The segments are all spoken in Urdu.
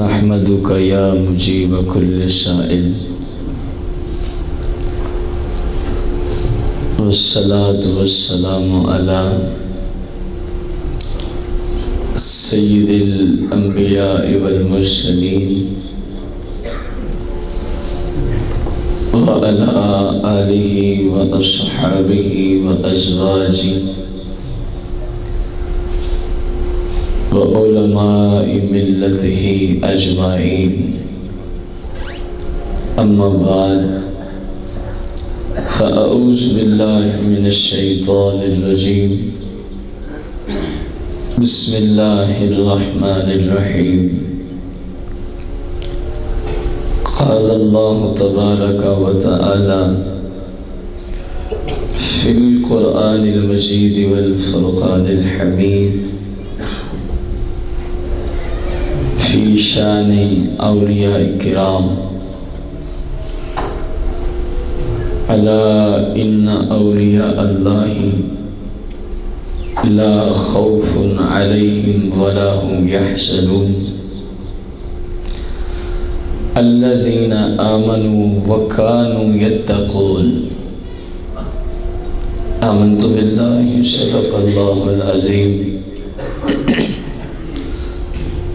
نحمدك يا مجيب كل سائل والصلاة والسلام على سيد الأنبياء والمرسلين وعلى آله وأصحابه وأزواجه وعلماء ملته أجمعين أما بعد فأعوذ بالله من الشيطان الرجيم بسم الله الرحمن الرحيم قال الله تبارك وتعالى في القرآن المجيد والفرقان الحميد في شان أولياء الكرام ألا إن أولياء الله لا خوف عليهم ولا هم يحزنون الذين آمنوا وكانوا يتقون آمنت بالله صدق الله العظيم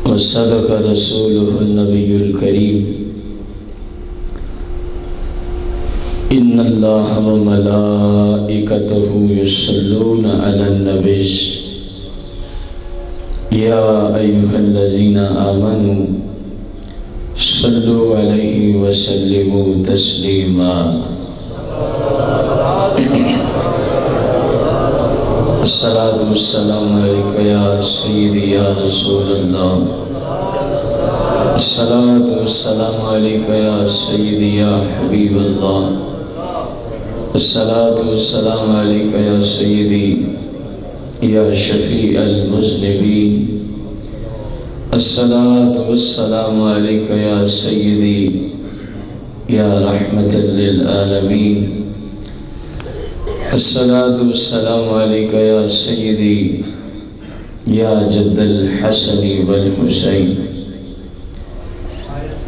وصدق رسوله النبي الكريم إن الله وملائكته يصلون على النبي يا أيها الذين آمنوا صلوا عليه وسلموا تسليما الصلاة والسلام عليك يا سيدي يا رسول الله الصلاة والسلام عليك يا سيدي يا حبيب الله الصلاة والسلام عليك يا سيدي يا شفيع المذنبين الصلاة والسلام عليك يا سيدي يا رحمة للعالمين الصلاة والسلام عليك يا سيدي يا جد الحسن والحسين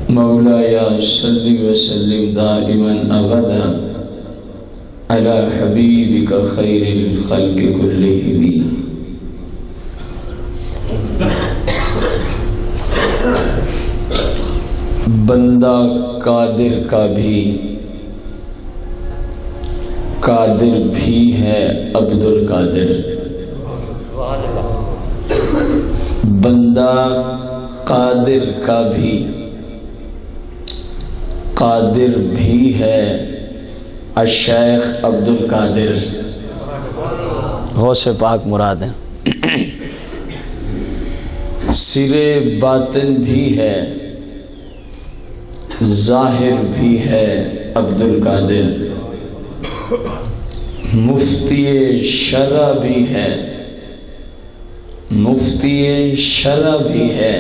مولاي صل وسلم دائما أبدا على حبيبك خير الخلق كلهم بندہ قادر کا بھی قادر بھی ہے عبد القادر بندہ قادر کا بھی قادر بھی ہے الشیخ عبد القادر غوث پاک مراد ہیں سرے باطن بھی ہے ظاہر بھی ہے عبد القادر مفتی شرع بھی ہے مفتی شرع بھی ہے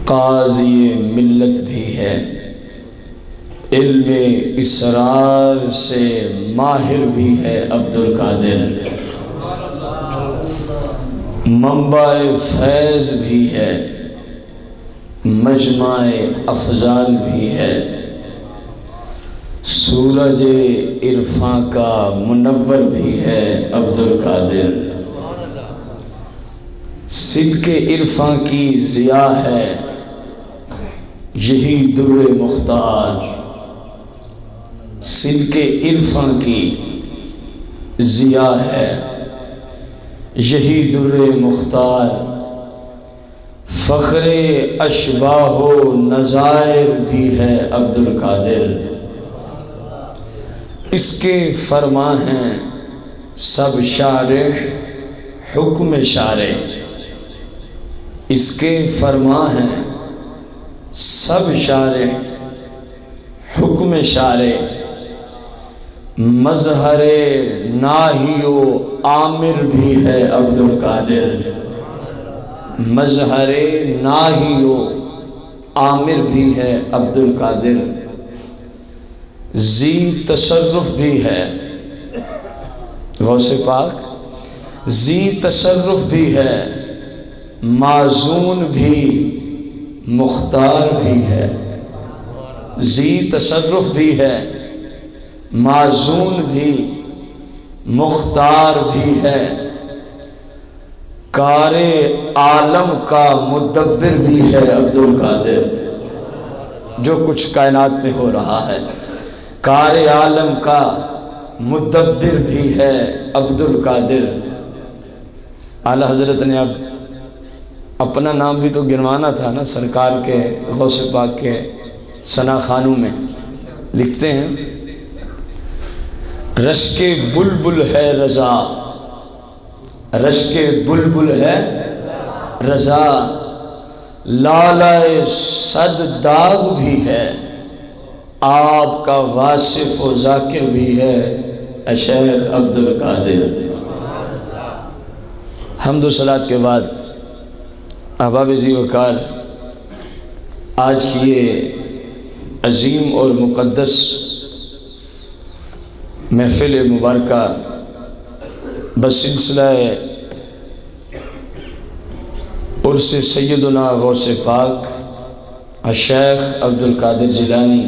قاضی ملت بھی ہے علم اسرار سے ماہر بھی ہے عبد القادر منبع فیض بھی ہے مجمع افضال بھی ہے سورج عرفاں کا منور بھی ہے عبد القادر سلک عرفاں کی ضیاء ہے یہی در مختار سلک عرفاں کی ضیاء ہے یہی در مختار فخر اشباہ و نظائر بھی ہے عبد القادر اس کے فرما ہیں سب شارح حکم شارع اس کے فرما ہیں سب شارح حکم شارع مظہر ناہی و عامر بھی ہے عبد القادر مظہر ناہی و عامر بھی ہے عبد القادر ذی تصرف بھی ہے غوث پاک ذی تصرف بھی ہے معزون بھی مختار بھی ہے، ذی تصرف بھی ہے، معزون بھی مختار بھی ہے، کار عالم کا مدبر بھی ہے عبد القادر۔ جو کچھ کائنات میں ہو رہا ہے کار عالم کا مدبر بھی ہے عبد القادر۔ اعلیٰ حضرت نے اب اپنا نام بھی تو گنوانا تھا نا، سرکار کے غوث پاک کے ثنا خوانوں میں لکھتے ہیں، رشک بلبل ہے رضا، رشک بلبل ہے رضا، لالۂ صد داغ بھی ہے، آپ کا واصف و ذاکر بھی ہے اے شیخ عبد القادر۔ حمد و صلوات کے بعد احباب ذی وقار، آج کی یہ عظیم اور مقدس محفل مبارکہ بسلسلہ عرس سیدنا غوث پاک الشیخ عبد القادر جیلانی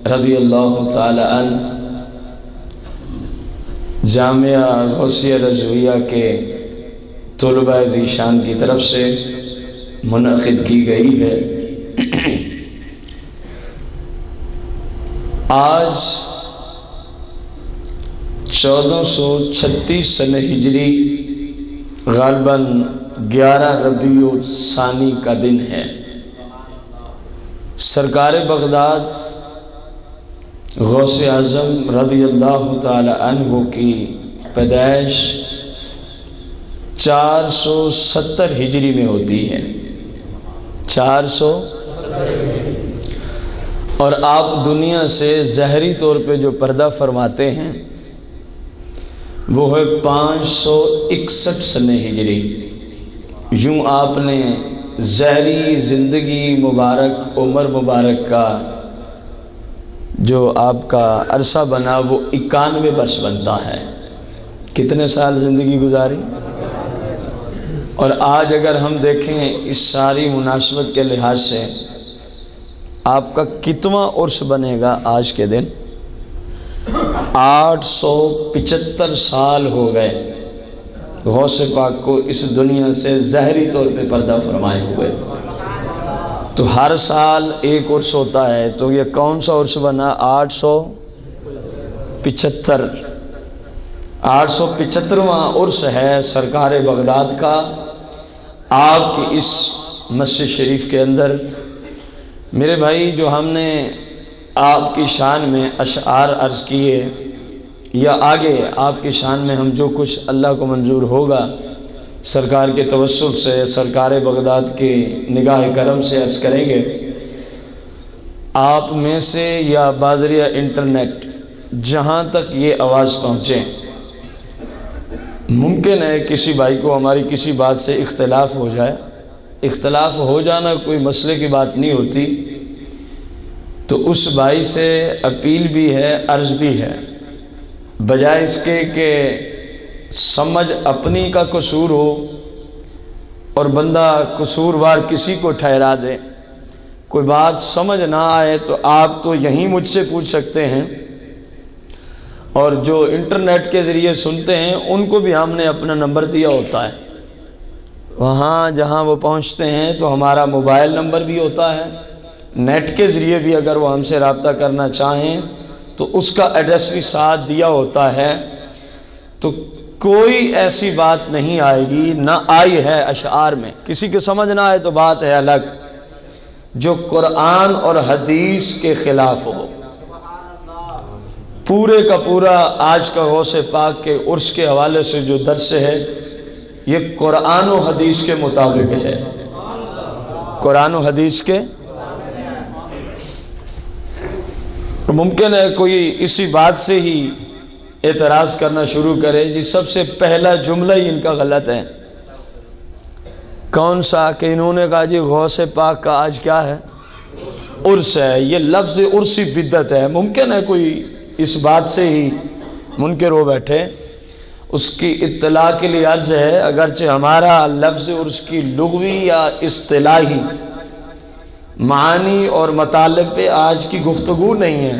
رضی اللہ تعالی عنہ جامعہ غوثیہ رضویہ کے طلباء ذیشان کی طرف سے منعقد کی گئی ہے۔ آج 1436 سنہ ہجری غالباً 11 ربیع الثانی کا دن ہے۔ سرکار بغداد غوث اعظم رضی اللہ تعالی عنہ کی پیدائش 470 ہجری میں ہوتی ہے، 400، اور آپ دنیا سے ظاہری طور پہ جو پردہ فرماتے ہیں وہ ہے 561 سنہ ہجری۔ یوں آپ نے ظاہری زندگی مبارک، عمر مبارک کا جو آپ کا عرصہ بنا وہ 91 برس بنتا ہے۔ کتنے سال زندگی گزاری؟ اور آج اگر ہم دیکھیں اس ساری مناسبت کے لحاظ سے آپ کا کتواں عرس بنے گا آج کے دن؟ 875 سال ہو گئے غوث پاک کو اس دنیا سے ظاہری طور پہ پردہ فرمائے ہوئے۔ تو ہر سال ایک عرس ہوتا ہے، تو یہ کون سا عرس بنا؟ 875۔ 875واں عرس ہے سرکار بغداد کا۔ آپ کی اس مسجد شریف کے اندر میرے بھائی جو ہم نے آپ کی شان میں اشعار عرض کیے، یا آگے آپ کی شان میں ہم جو کچھ اللہ کو منظور ہوگا سرکار کے توسل سے، سرکار بغداد کی نگاہ کرم سے عرض کریں گے۔ آپ میں سے یا بازریہ انٹرنیٹ جہاں تک یہ آواز پہنچے، ممکن ہے کسی بھائی کو ہماری کسی بات سے اختلاف ہو جائے۔ اختلاف ہو جانا کوئی مسئلے کی بات نہیں ہوتی، تو اس بھائی سے اپیل بھی ہے، عرض بھی ہے، بجائے اس کے کہ سمجھ اپنی کا قصور ہو اور بندہ قصوروار کسی کو ٹھہرا دے، کوئی بات سمجھ نہ آئے تو آپ تو یہیں مجھ سے پوچھ سکتے ہیں، اور جو انٹرنیٹ کے ذریعے سنتے ہیں ان کو بھی ہم نے اپنا نمبر دیا ہوتا ہے، وہاں جہاں وہ پہنچتے ہیں تو ہمارا موبائل نمبر بھی ہوتا ہے، نیٹ کے ذریعے بھی اگر وہ ہم سے رابطہ کرنا چاہیں تو اس کا ایڈریس بھی ساتھ دیا ہوتا ہے۔ تو کوئی ایسی بات نہیں آئے گی، نہ آئی ہے اشعار میں، کسی کے سمجھ نہ آئے تو بات ہے الگ، جو قرآن اور حدیث کے خلاف ہو۔ پورے کا پورا آج کا غوث پاک کے عرس کے حوالے سے جو درس ہے یہ قرآن و حدیث کے مطابق ہے، قرآن و حدیث کے۔ ممکن ہے کوئی اسی بات سے ہی اعتراض کرنا شروع کرے، جی سب سے پہلا جملہ ہی ان کا غلط ہے۔ کون سا؟ کہ انہوں نے کہا جی غوث پاک کا آج کیا ہے؟ عرس ہے۔ یہ لفظ عرسی بدعت ہے۔ ممکن ہے کوئی اس بات سے ہی منکر ہو بیٹھے، اس کی اطلاع کے لیے عرض ہے، اگرچہ ہمارا لفظ اور اس کی لغوی یا اصطلاحی معانی اور مطالب پہ آج کی گفتگو نہیں ہے،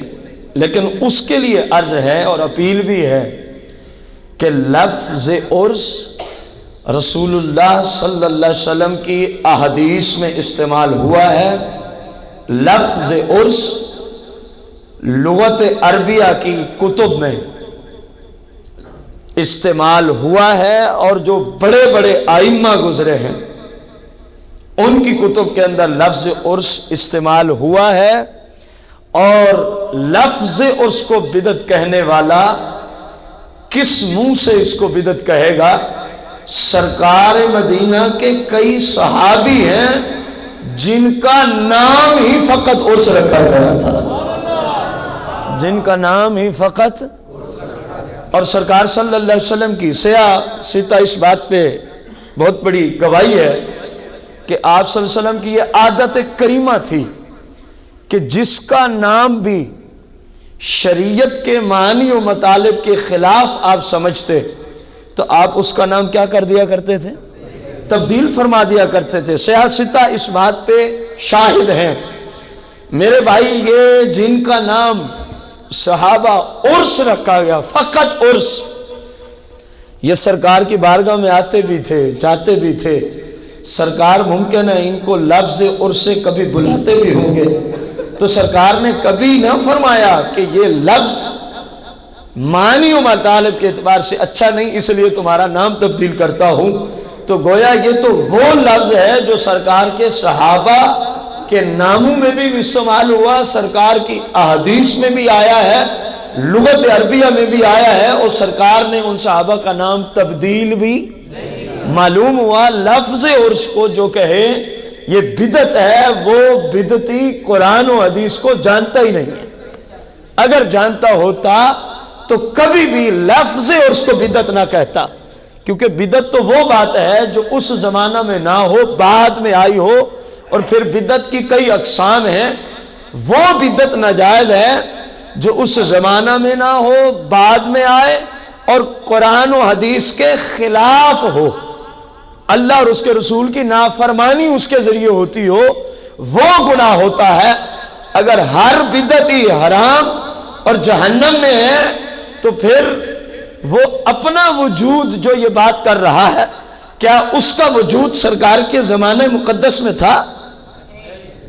لیکن اس کے لیے عرض ہے اور اپیل بھی ہے کہ لفظ عرس رسول اللہ صلی اللہ علیہ وسلم کی احادیث میں استعمال ہوا ہے، لفظ عرس لغت عربیہ کی کتب میں استعمال ہوا ہے، اور جو بڑے بڑے ائمہ گزرے ہیں ان کی کتب کے اندر لفظ عرس استعمال ہوا ہے۔ اور لفظ عرس کو بدعت کہنے والا کس منہ سے اس کو بدعت کہے گا؟ سرکار مدینہ کے کئی صحابی ہیں جن کا نام ہی فقط عرس رکھا گیا تھا، جن کا نام ہی فقط، اور سرکار صلی اللہ علیہ وسلم کی سیاستہ اس بات پہ بہت بڑی گواہی ہے کہ آپ صلی اللہ علیہ وسلم کی یہ عادت کریمہ تھی کہ جس کا نام بھی شریعت کے معنی و مطالب کے خلاف آپ سمجھتے تو آپ اس کا نام کیا کر دیا کرتے تھے؟ تبدیل فرما دیا کرتے تھے۔ سیاستہ اس بات پہ شاہد ہیں۔ میرے بھائی، یہ جن کا نام صحابہ عرس رکھا گیا، فقط عرس، یہ سرکار کی بارگاہ میں آتے بھی تھے، جاتے بھی تھے۔ سرکار ممکن ہے ان کو لفظ عرس سے کبھی بلاتے بھی ہوں گے، تو سرکار نے کبھی نہ فرمایا کہ یہ لفظ معنی و مطالب کے اعتبار سے اچھا نہیں، اس لیے تمہارا نام تبدیل کرتا ہوں۔ تو گویا یہ تو وہ لفظ ہے جو سرکار کے صحابہ کے ناموں میں بھی استعمال ہوا، سرکار کی احادیث میں بھی آیا ہے، لغت عربیہ میں بھی آیا ہے، اور سرکار نے ان صحابہ کا نام تبدیل بھی معلوم ہوا۔ لفظ عرس کو جو کہے یہ بدعت ہے، وہ بدعتی قرآن و حدیث کو جانتا ہی نہیں ہے۔ اگر جانتا ہوتا تو کبھی بھی لفظ عرس کو بدعت نہ کہتا، کیونکہ بدعت تو وہ بات ہے جو اس زمانہ میں نہ ہو، بعد میں آئی ہو، اور پھر بدعت کی کئی اقسام ہیں۔ وہ بدعت ناجائز ہے جو اس زمانہ میں نہ ہو، بعد میں آئے، اور قرآن و حدیث کے خلاف ہو، اللہ اور اس کے رسول کی نافرمانی اس کے ذریعے ہوتی ہو، وہ گناہ ہوتا ہے۔ اگر ہر بدعتی حرام اور جہنم میں ہے تو پھر وہ اپنا وجود جو یہ بات کر رہا ہے، کیا اس کا وجود سرکار کے زمانے مقدس میں تھا؟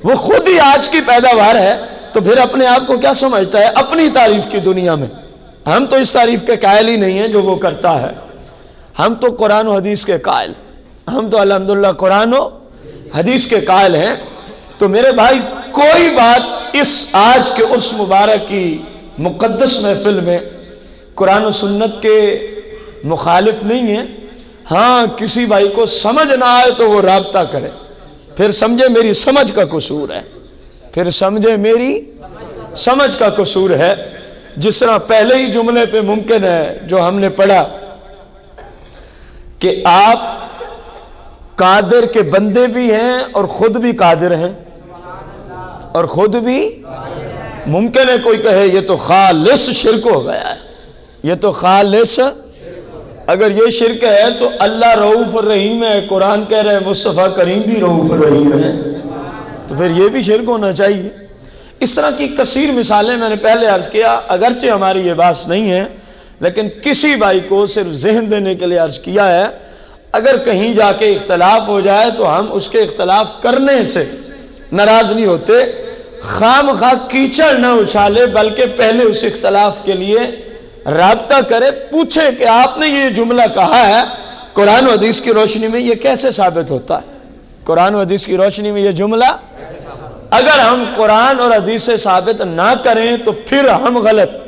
وہ خود ہی آج کی پیداوار ہے، تو پھر اپنے آپ کو کیا سمجھتا ہے اپنی تعریف کی دنیا میں؟ ہم تو اس تعریف کے قائل ہی نہیں ہیں جو وہ کرتا ہے، ہم تو قرآن و حدیث کے قائل، ہم تو الحمدللہ قرآن و حدیث کے قائل ہیں۔ تو میرے بھائی، کوئی بات اس آج کے عرس مبارک کی مقدس محفل میں قرآن و سنت کے مخالف نہیں ہے۔ ہاں، کسی بھائی کو سمجھ نہ آئے تو وہ رابطہ کرے، پھر سمجھے میری سمجھ کا قصور ہے، پھر سمجھے میری سمجھ کا قصور ہے۔ جس طرح پہلے ہی جملے پہ ممکن ہے جو ہم نے پڑھا کہ آپ قادر کے بندے بھی ہیں اور خود بھی قادر ہیں، اور خود بھی ممکن ہے کوئی کہے یہ تو خالص شرک ہو گیا ہے، یہ تو خالص، اگر یہ شرک ہے تو اللہ رؤوف الرحیم ہے، قرآن کہہ رہے مصطفیٰ کریم بھی رؤوف الرحیم ہے، تو پھر یہ بھی شرک ہونا چاہیے۔ اس طرح کی کثیر مثالیں میں نے پہلے عرض کیا، اگرچہ ہماری یہ بات نہیں ہے، لیکن کسی بھائی کو صرف ذہن دینے کے لیے عرض کیا ہے۔ اگر کہیں جا کے اختلاف ہو جائے تو ہم اس کے اختلاف کرنے سے ناراض نہیں ہوتے، خام خواہ کیچڑ نہ اچھالے، بلکہ پہلے اس اختلاف کے لیے رابطہ کرے، پوچھے کہ آپ نے یہ جملہ کہا ہے قرآن و حدیث کی روشنی میں یہ کیسے ثابت ہوتا ہے؟ قرآن و حدیث کی روشنی میں یہ جملہ اگر ہم قرآن اور حدیث سے ثابت نہ کریں تو پھر ہم غلط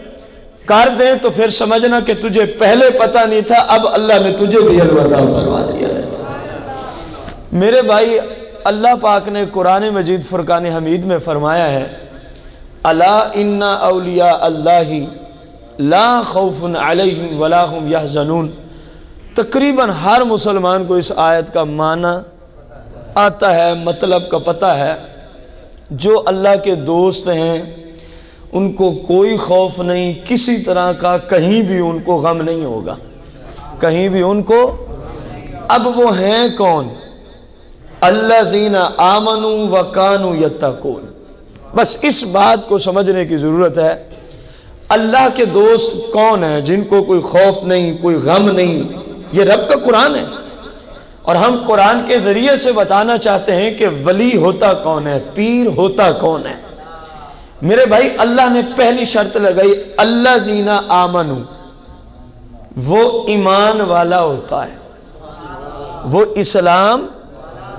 کر دیں تو پھر سمجھنا کہ تجھے پہلے پتہ نہیں تھا، اب اللہ نے تجھے بھی علم عطا فرما دیا ہے۔ میرے بھائی، اللہ پاک نے قرآن مجید فرقان حمید میں فرمایا ہے، الا ان اولیاء اللہ لا خوف علیہم ولا هم یحزنون۔ تقریباً ہر مسلمان کو اس آیت کا معنی آتا ہے، مطلب کا پتہ ہے۔ جو اللہ کے دوست ہیں ان کو کوئی خوف نہیں، کسی طرح کا کہیں بھی ان کو غم نہیں ہوگا۔ کہیں بھی ان کو۔ اب وہ ہیں کون؟ الذین آمنوا وکانوا یتقون۔ بس اس بات کو سمجھنے کی ضرورت ہے، اللہ کے دوست کون ہیں جن کو کوئی خوف نہیں، کوئی غم نہیں؟ یہ رب کا قرآن ہے، اور ہم قرآن کے ذریعے سے بتانا چاہتے ہیں کہ ولی ہوتا کون ہے، پیر ہوتا کون ہے۔ میرے بھائی، اللہ نے پہلی شرط لگائی الذین آمنوا، وہ ایمان والا ہوتا ہے، وہ اسلام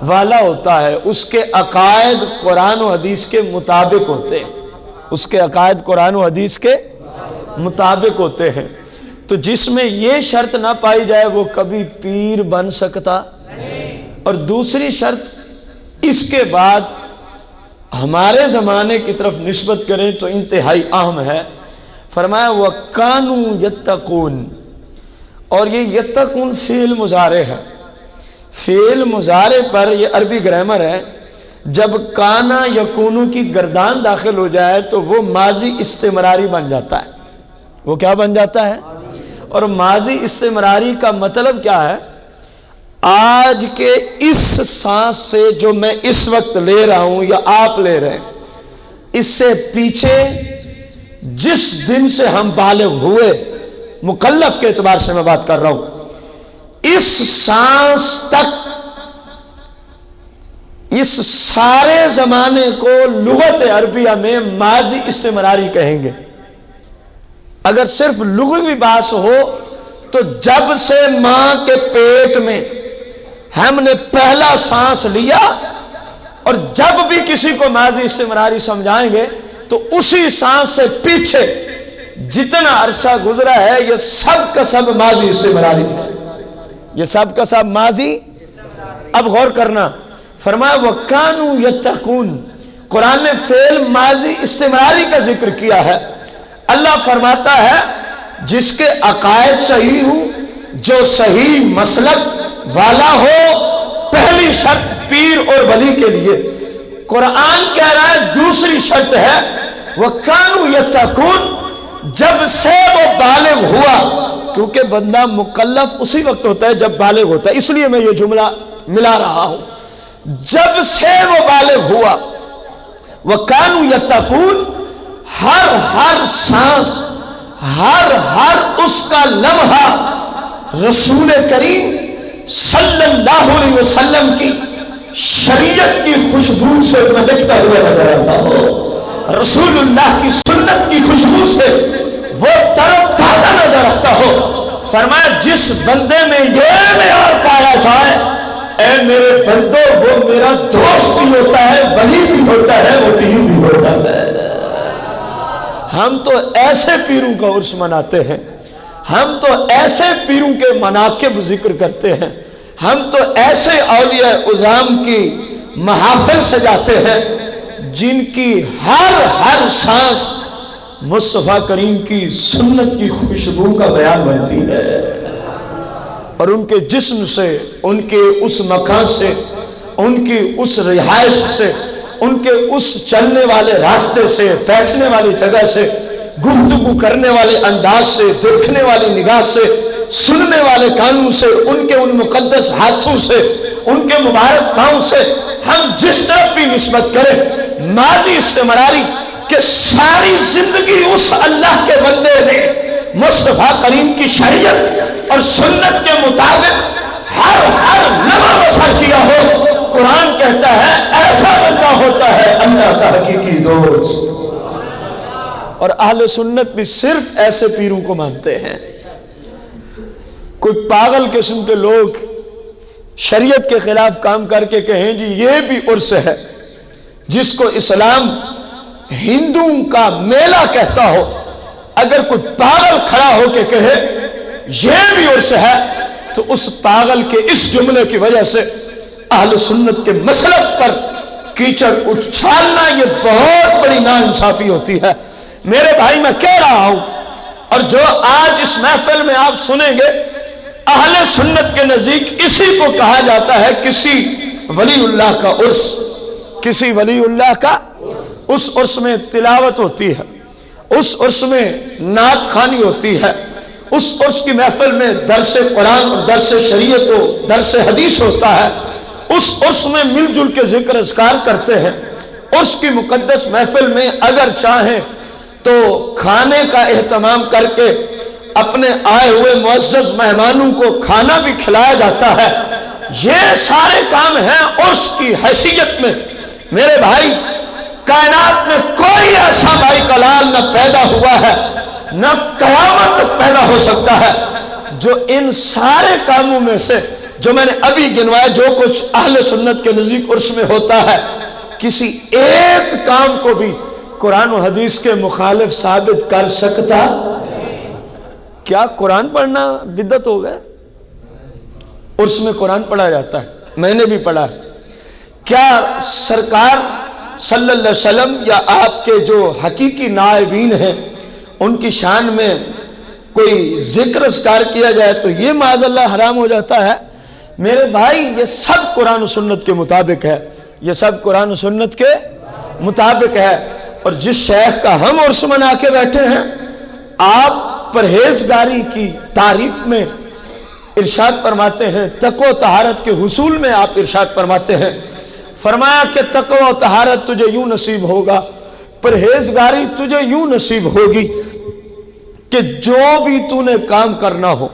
والا ہوتا ہے، اس کے عقائد قرآن و حدیث کے مطابق ہوتے ہیں، اس کے عقائد قرآن و حدیث کے مطابق ہوتے ہیں۔ تو جس میں یہ شرط نہ پائی جائے وہ کبھی پیر بن سکتا۔ اور دوسری شرط اس کے بعد ہمارے زمانے کی طرف نسبت کریں تو انتہائی اہم ہے، فرمایا وَكَانُوا يَتَّقُونَ، اور یہ یتقون فعل مضارع ہے۔ فعل مضارع پر یہ عربی گرامر ہے، جب کانا یکونو کی گردان داخل ہو جائے تو وہ ماضی استمراری بن جاتا ہے۔ وہ کیا بن جاتا ہے؟ اور ماضی استمراری کا مطلب کیا ہے؟ آج کے اس سانس سے جو میں اس وقت لے رہا ہوں یا آپ لے رہے ہیں، اس سے پیچھے جس دن سے ہم بالغ ہوئے، مکلف کے اعتبار سے میں بات کر رہا ہوں، اس سانس تک، اس سارے زمانے کو لغت عربیہ میں ماضی استمراری کہیں گے۔ اگر صرف لغوی بات ہو تو جب سے ماں کے پیٹ میں ہم نے پہلا سانس لیا، اور جب بھی کسی کو ماضی استمراری سمجھائیں گے تو اسی سانس سے پیچھے جتنا عرصہ گزرا ہے یہ سب کا سب ماضی استمراری ہے، یہ سب کا سب ماضی۔ اب غور کرنا، فرمایا وَكَانُوا يَتَّقُونَ، قرآن نے فعل ماضی استمراری کا ذکر کیا ہے۔ اللہ فرماتا ہے جس کے عقائد صحیح ہوں، جو صحیح مسلک والا ہو، پہلی شرط پیر اور ولی کے لیے۔ قرآن کہہ رہا ہے دوسری شرط ہے وَكَانُوا يَتَّقُونَ، جب سے وہ بالغ ہوا، کیونکہ بندہ مکلف اسی وقت ہوتا ہے جب بالغ ہوتا ہے، اس لیے میں یہ جملہ ملا رہا ہوں۔ جب سے وہ بالغ ہوا، وَكَانُوا يَتَّقُونَ، ہر سانس، ہر اس کا لمحہ رسول کریم صلی اللہ علیہ وسلم کی شریعت کی خوشبو سے مہکتا ہوا نظر آتا ہو، رسول اللہ کی سنت کی خوشبو سے وہ تر و تازہ نظر آتا ہو۔ فرمایا جس بندے میں یہ معیار پایا جائے، اے میرے بندو، وہ میرا دوست بھی ہوتا ہے، ولی بھی ہوتا ہے، وہ پیر بھی ہوتا ہے۔ ہم تو ایسے پیروں کا عرس مناتے ہیں، ہم تو ایسے پیروں کے مناقب ذکر کرتے ہیں، ہم تو ایسے اولیاء عظام کی محافل سجاتے ہیں جن کی ہر سانس مصطفیٰ کریم کی سنت کی خوشبو کا بیان بنتی ہے، اور ان کے جسم سے، ان کے اس مکان سے، ان کی اس رہائش سے، ان کے اس چلنے والے راستے سے، بیٹھنے والی جگہ سے، گفتگو کرنے والے انداز سے، دیکھنے والی نگاہ سے، سننے والے کانوں سے، ان کے ان مقدس ہاتھوں سے، ان کے مبارک پاؤں سے ہم جس طرف بھی نسبت کریں، ماضی استمراری کہ ساری زندگی اس اللہ کے بندے نے مصطفیٰ کریم کی شریعت اور سنت کے مطابق ہر لمحہ بسر کیا ہو۔ قرآن کہتا ہے ایسا بندہ ہوتا ہے اللہ کا حقیقی دوست۔ اور اہل سنت بھی صرف ایسے پیروں کو مانتے ہیں۔ کوئی پاگل قسم کے لوگ شریعت کے خلاف کام کر کے کہیں جی یہ بھی عرس ہے، جس کو اسلام ہندوؤں کا میلہ کہتا ہو، اگر کوئی پاگل کھڑا ہو کے کہے یہ بھی عرس ہے تو اس پاگل کے اس جملے کی وجہ سے اہل سنت کے مسلک پر کیچڑ اچھالنا یہ بہت بڑی ناانصافی ہوتی ہے۔ میرے بھائی میں کہہ رہا ہوں، اور جو آج اس محفل میں آپ سنیں گے، اہل سنت کے نزدیک اسی کو کہا جاتا ہے کسی ولی اللہ کا عرس، کسی ولی اللہ کا۔ اس عرس میں تلاوت ہوتی ہے، اس عرس میں نعت خوانی ہوتی ہے، اس عرس کی محفل میں درس قرآن اور درس شریعت و درس حدیث ہوتا ہے، اس عرس میں مل جل کے ذکر اذکار کرتے ہیں۔ عرس کی مقدس محفل میں اگر چاہیں تو کھانے کا اہتمام کر کے اپنے آئے ہوئے معزز مہمانوں کو کھانا بھی کھلایا جاتا ہے۔ یہ سارے کام ہیں عرس کی حیثیت میں۔ میرے بھائی، کائنات میں کوئی ایسا بھائی کلال نہ پیدا ہوا ہے، نہ قیامت تک پیدا ہو سکتا ہے، جو ان سارے کاموں میں سے جو میں نے ابھی گنوایا، جو کچھ اہل سنت کے نزدیک عرس میں ہوتا ہے، کسی ایک کام کو بھی قرآن و حدیث کے مخالف ثابت کر سکتا؟ کیا قرآن پڑھنا بدعت ہو گیا؟ عرس میں قرآن پڑھا جاتا ہے، میں نے بھی پڑھا ہے۔ کیا سرکار صلی اللہ علیہ وسلم یا آپ کے جو حقیقی نائبین ہیں ان کی شان میں کوئی ذکر اذکار کیا جائے تو یہ معاذ اللہ حرام ہو جاتا ہے؟ میرے بھائی، یہ سب قرآن و سنت کے مطابق ہے، یہ سب قرآن و سنت کے مطابق ہے۔ اور جس شیخ کا ہم عرس منا کے بیٹھے ہیں، آپ پرہیزگاری کی تعریف میں ارشاد فرماتے ہیں، تقوی و طہارت کے حصول میں آپ ارشاد فرماتے ہیں، فرمایا کہ تقوی و طہارت تجھے یوں نصیب ہوگا، پرہیزگاری تجھے یوں نصیب ہوگی کہ جو بھی تو نے کام کرنا ہو۔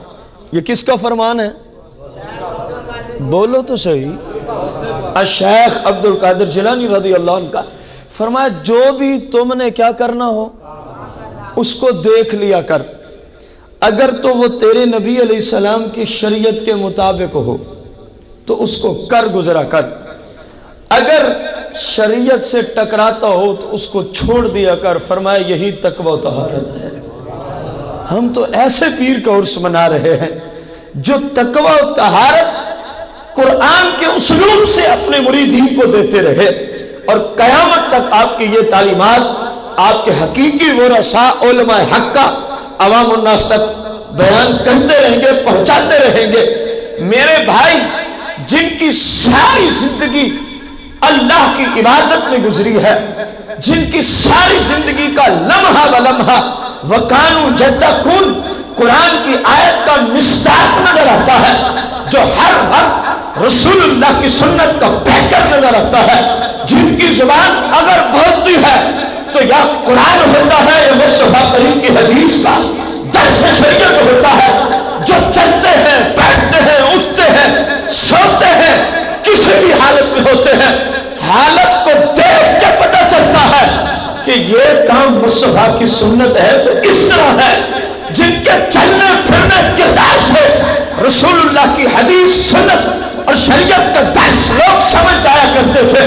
یہ کس کا فرمان ہے؟ بولو تو صحیح، الشیخ عبد القادر جیلانی رضی اللہ عنہ کا فرمایا، جو بھی تم نے کیا کرنا ہو اس کو دیکھ لیا کر، اگر تو وہ تیرے نبی علیہ السلام کی شریعت کے مطابق ہو تو اس کو کر گزرا کر، اگر شریعت سے ٹکراتا ہو تو اس کو چھوڑ دیا کر۔ فرمایا یہی تقوی و طہارت ہے۔ ہم تو ایسے پیر کا عرس منا رہے ہیں جو تقوی و طہارت قرآن کے اسلوب سے اپنے مریدین کو دیتے رہے، اور قیامت تک آپ کی یہ تعلیمات آپ کے حقیقی ورثاء علماء حق کا عوام الناس تک بیان کرتے رہیں گے، پہنچاتے رہیں گے۔ میرے بھائی، جن کی ساری زندگی اللہ کی عبادت میں گزری ہے، جن کی ساری زندگی کا لمحہ بلمحہ وَقَانُوا يَتَّقُونَ قرآن کی آیت کا مصداق نظر آتا ہے، جو ہر وقت رسول اللہ کی سنت کا پیکر نظر آتا ہے، جن کی زبان اگر بولتی ہے تو یا قرآن ہوتا ہے یا مصطفیٰ کریم کی حدیث کا درس شریعت ہوتا ہے، جو چلتے ہیں، بیٹھتے ہیں، اٹھتے ہیں، سوتے ہیں، کسی بھی حالت میں ہوتے ہیں، حالت کو دیکھ کے پتہ چلتا ہے کہ یہ کام مصطفیٰ کی سنت ہے تو اس طرح ہے۔ جن کے چلنے پھرنے کردار سے رسول اللہ کی حدیث، سنت اور شریعت کا درس لوگ سمجھ جایا کرتے تھے،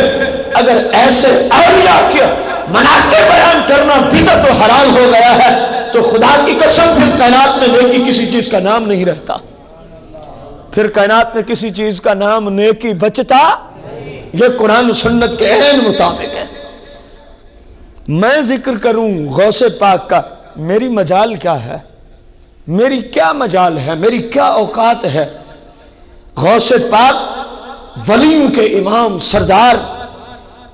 اگر ایسے اولیاء کے مناقب بیان کرنا بدعت و حرام ہو گیا ہے تو خدا کی قسم پھر کائنات میں نیکی کسی چیز کا نام نہیں رہتا، پھر کائنات میں کسی چیز کا نام نیکی بچتا۔ یہ قرآن و سنت کے عین مطابق ہے۔ میں ذکر کروں غوث پاک کا، میری مجال کیا ہے؟ میری کیا مجال ہے؟ میری کیا اوقات ہے؟ غوث پاک ولیوں کے امام سردار،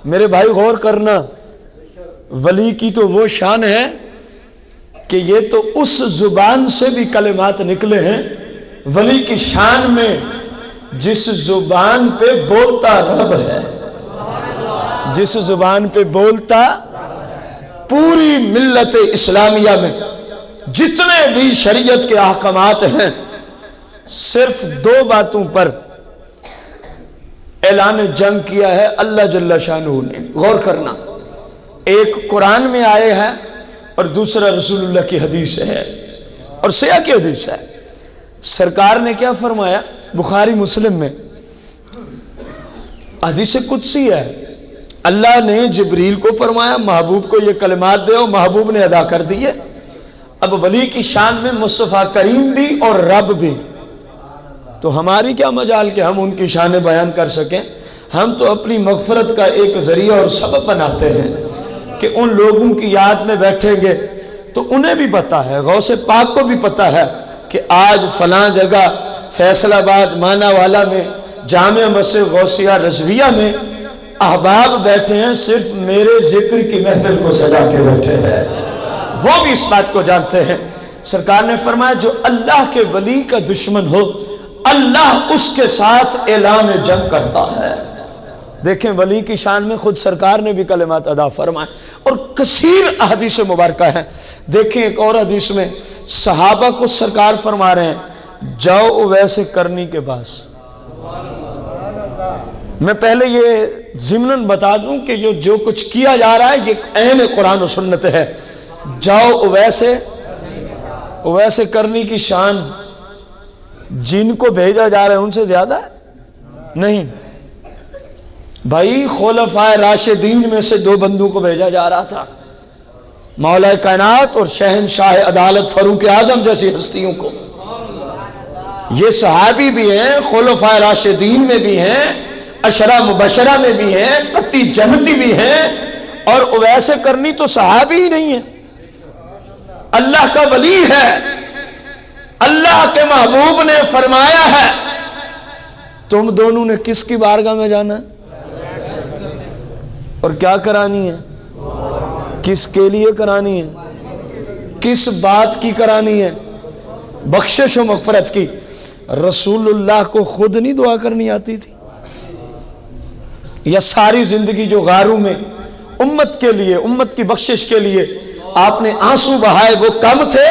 میرے بھائی غور کرنا، ولی کی تو وہ شان ہے کہ یہ تو اس زبان سے بھی کلمات نکلے ہیں۔ ولی کی شان میں جس زبان پہ بولتا رب ہے، جس زبان پہ بولتا، پوری ملت اسلامیہ میں جتنے بھی شریعت کے احکامات ہیں، صرف دو باتوں پر اعلان جنگ کیا ہے اللہ جل شانہ نے۔ غور کرنا، ایک قرآن میں آئے ہے اور دوسرا رسول اللہ کی حدیث ہے، اور سیاہ کی حدیث ہے۔ سرکار نے کیا فرمایا؟ بخاری مسلم میں حدیث قدسی ہے، اللہ نے جبریل کو فرمایا محبوب کو یہ کلمات دے، اور محبوب نے ادا کر دیے۔ اب ولی کی شان میں مصطفیٰ کریم بھی اور رب بھی، تو ہماری کیا مجال کہ ہم ان کی شان بیان کر سکیں؟ ہم تو اپنی مغفرت کا ایک ذریعہ اور سبب بناتے ہیں کہ ان لوگوں کی یاد میں بیٹھیں گے تو انہیں بھی پتا ہے، غوث پاک کو بھی پتا ہے کہ آج فلاں جگہ فیصل آباد مانا والا میں جامع مسجد غوثیہ رضویہ میں احباب بیٹھے ہیں، صرف میرے ذکر کی محفل کو سجا کے بیٹھے ہیں، وہ بھی اس بات کو جانتے ہیں۔ سرکار نے فرمایا جو اللہ کے ولی کا دشمن ہو اللہ اس کے ساتھ اعلان جنگ کرتا ہے۔ دیکھیں ولی کی شان میں خود سرکار نے بھی کلمات ادا فرمائے اور کثیر احادیث مبارکہ ہیں۔ دیکھیں ایک اور حدیث میں صحابہ کو سرکار فرما رہے ہیں جاؤ اویس کرنی کے پاس۔ میں پہلے یہ ضمناً بتا دوں کہ جو کچھ کیا جا رہا ہے یہ عین قرآن و سنت ہے۔ جاؤ اویس کرنی کی شان جن کو بھیجا جا رہا ہے ان سے زیادہ ہے؟ نہیں بھائی، خلفائے راشدین میں سے 2 بندوں کو بھیجا جا رہا تھا، مولا کائنات اور شہنشاہ عدالت فاروق اعظم جیسی ہستیوں کو۔ یہ صحابی بھی ہیں، خلفائے راشدین میں بھی ہیں، عشرہ مبشرہ میں بھی ہیں، قطعی جنتی بھی ہیں، اور اویس کرنی تو صحابی ہی نہیں ہے، اللہ کا ولی ہے۔ اللہ کے محبوب نے فرمایا ہے تم دونوں نے کس کی بارگاہ میں جانا ہے اور کیا کرانی ہے؟ کس کے لیے کرانی ہے؟ کس بات کی کرانی ہے؟ بخشش و مغفرت کی۔ رسول اللہ کو خود نہیں دعا کرنی آتی تھی؟ یا ساری زندگی جو غاروں میں امت کے لیے، امت کی بخشش کے لیے آپ نے آنسو بہائے وہ کم تھے؟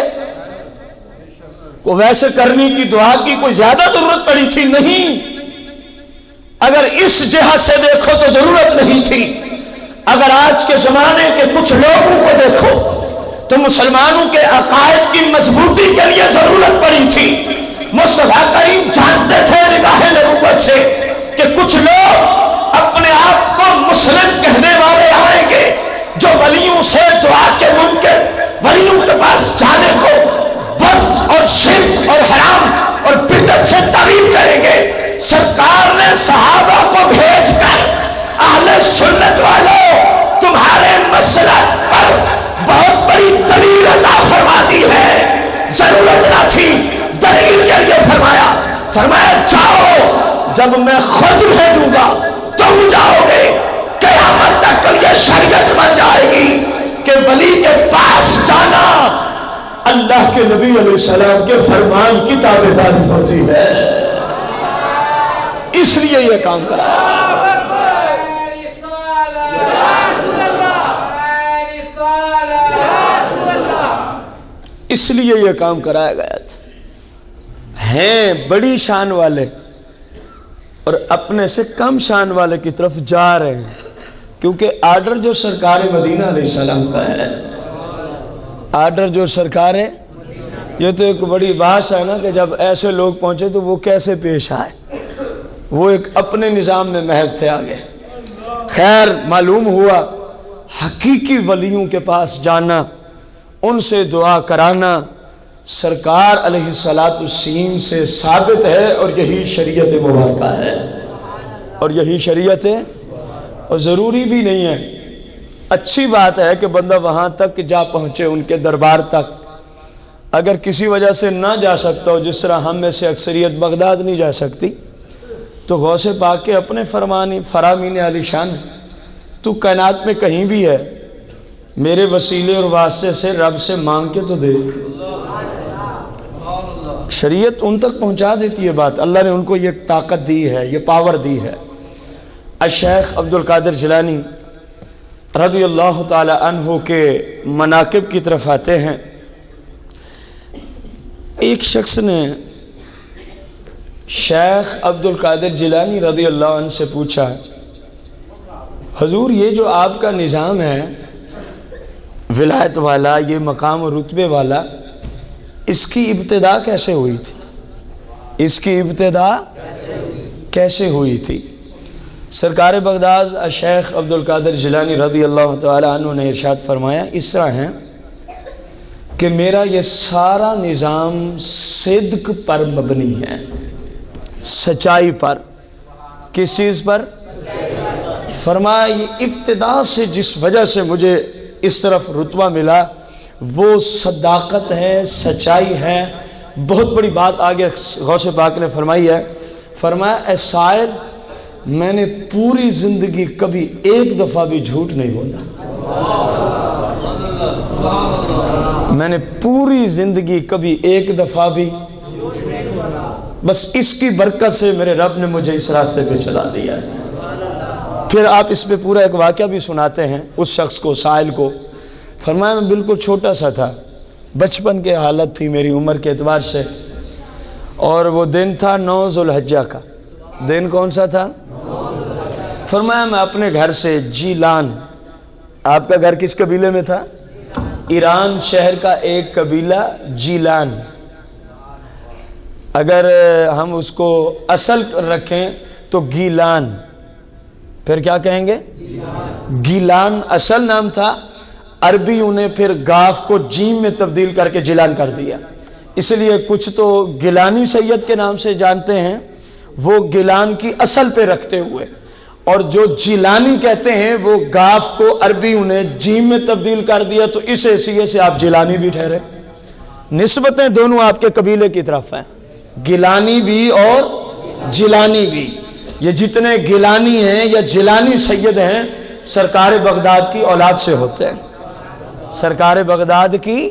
وہ ویسے کرنی کی دعا کی کوئی زیادہ ضرورت پڑی تھی؟ نہیں۔ اگر اس جہت سے دیکھو تو ضرورت نہیں تھی۔ اگر آج کے زمانے کے کچھ لوگوں کو دیکھو تو مسلمانوں کے عقائد کی مضبوطی کے لیے ضرورت پڑی تھی۔ مصطفیٰ کریم جانتے تھے نگاہ نبوت سے کہ کچھ لوگ اپنے آپ کو مسلم کہنے والے آئیں گے جو ولیوں سے دعا کے منکر، ولیوں کے پاس جانے کو بت اور شرک اور حرام اور بدعت سے تعبیر کریں گے۔ سرکار نے صحابہ کو بھیج کر اہل سنت والوں تمہارے مسلک پر بہت بڑی دلیل عطا فرما دی ہے۔ ضرورت نہ تھی دلیل کے لیے فرمایا جاؤ، جب میں خود بھیجوں گا تم جاؤ گے، قیامت تک یہ شریعت بن جائے گی کہ ولی کے پاس جانا اللہ کے نبی علیہ السلام کے فرمان کی تابعداری ہوتی ہے۔ اس لیے یہ کام کرا، اس لیے یہ کام کرایا گیا تھا۔ ہیں بڑی شان والے اور اپنے سے کم شان والے کی طرف جا رہے ہیں، کیونکہ آرڈر جو سرکار مدینہ علیہ السلام کا ہے، آرڈر جو سرکار ہے، یہ تو ایک بڑی بحث ہے نا کہ جب ایسے لوگ پہنچے تو وہ کیسے پیش آئے، وہ ایک اپنے نظام میں محو تھے آگے۔ خیر معلوم ہوا حقیقی ولیوں کے پاس جانا، ان سے دعا کرانا سرکار علیہ السلام سے ثابت ہے، اور یہی شریعت مبارکہ ہے، اور یہی شریعت ہے، اور ضروری بھی نہیں ہے۔ اچھی بات ہے کہ بندہ وہاں تک جا پہنچے، ان کے دربار تک۔ اگر کسی وجہ سے نہ جا سکتا ہو، جس طرح ہم میں سے اکثریت بغداد نہیں جا سکتی، تو غوث پاک کے اپنے فرامین علی شان ہے، تو کائنات میں کہیں بھی ہے، میرے وسیلے اور واسطے سے رب سے مانگ کے تو دیکھ۔ شریعت ان تک پہنچا دیتی ہے بات، اللہ نے ان کو یہ طاقت دی ہے، یہ پاور دی ہے۔ الشیخ عبد القادر جیلانی رضی اللہ تعالی عنہ کے مناقب کی طرف آتے ہیں۔ ایک شخص نے شیخ عبد القادر جیلانی رضی اللہ عنہ سے پوچھا، حضور یہ جو آپ کا نظام ہے ولایت والا، یہ مقام و رتبے والا، اس کی ابتدا کیسے ہوئی تھی؟ اس کی ابتدا کیسے ہوئی تھی؟ سرکار بغداد الشیخ عبد القادر جیلانی رضی اللہ تعالی عنہ نے ارشاد فرمایا، اس طرح ہے کہ میرا یہ سارا نظام صدق پر مبنی ہے، سچائی پر۔ کس چیز پر؟ فرمایا یہ ابتدا سے جس وجہ سے مجھے اس طرف رتبہ ملا وہ صداقت ہے، سچائی ہے۔ بہت بڑی بات آگے غوث پاک نے فرمائی ہے، فرمایا اے سائل، میں نے پوری زندگی کبھی ایک دفعہ بھی جھوٹ نہیں بولا۔ میں نے پوری زندگی کبھی ایک دفعہ بھی، بس اس کی برکت سے میرے رب نے مجھے اس راستے پہ چلا دیا ہے۔ پھر آپ اس پہ پورا ایک واقعہ بھی سناتے ہیں اس شخص کو، سائل کو۔ فرمایا میں بالکل چھوٹا سا تھا، بچپن کے حالت تھی میری عمر کے اعتبار سے، اور وہ دن تھا 9 ذو الحجہ کا۔ دن کون سا تھا؟ فرمایا میں اپنے گھر سے جیلان، آپ کا گھر کس قبیلے میں تھا؟ ایران شہر کا ایک قبیلہ جیلان، اگر ہم اس کو اصل رکھیں تو گیلان، پھر کیا کہیں گے؟ گیلان اصل نام تھا، عربیوں نے پھر گاف کو جیم میں تبدیل کر کے جیلان کر دیا، اس لیے کچھ تو گیلانی سید کے نام سے جانتے ہیں، وہ گیلان کی اصل پہ رکھتے ہوئے، اور جو جیلانی کہتے ہیں وہ گاف کو عربیوں نے جیم میں تبدیل کر دیا، تو اس حیثیت سے آپ جیلانی بھی ٹھہرے۔ نسبتیں دونوں آپ کے قبیلے کی طرف ہیں، گیلانی بھی اور جیلانی بھی۔ یہ جتنے گیلانی ہیں یا جیلانی سید ہیں سرکار بغداد کی اولاد سے ہوتے ہیں، سرکار بغداد کی۔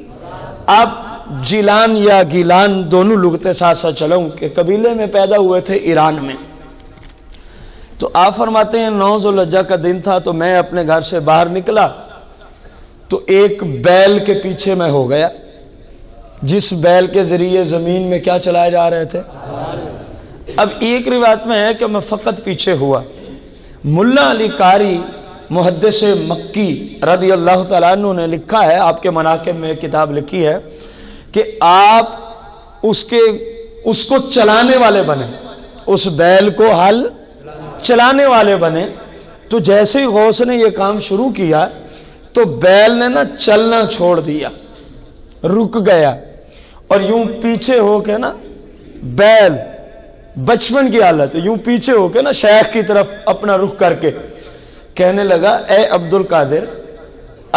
آپ جیلان یا گیلان دونوں لغتیں ساتھ ساتھ چلاؤں کہ قبیلے میں پیدا ہوئے تھے ایران میں۔ تو آپ فرماتے ہیں 9 ذو الحجہ کا دن تھا، تو میں اپنے گھر سے باہر نکلا تو ایک بیل کے پیچھے میں ہو گیا، جس بیل کے ذریعے زمین میں کیا چلائے جا رہے تھے؟ اب ایک روایت میں ہے کہ میں فقط پیچھے ہوا۔ ملا علی قاری محدث مکی رضی اللہ تعالیٰ عنہ نے لکھا ہے، آپ کے مناقب میں ایک کتاب لکھی ہے کہ آپ اس کو چلانے والے بنے، اس بیل کو ہل چلانے والے بنے۔ تو جیسے ہی غوث نے یہ کام شروع کیا تو بیل نے چلنا چھوڑ دیا، رک گیا، اور یوں پیچھے ہو کے بیل بچپن کی حالت یوں پیچھے ہو کے شیخ کی طرف اپنا رخ کر کے کہنے لگا، اے عبد القادر،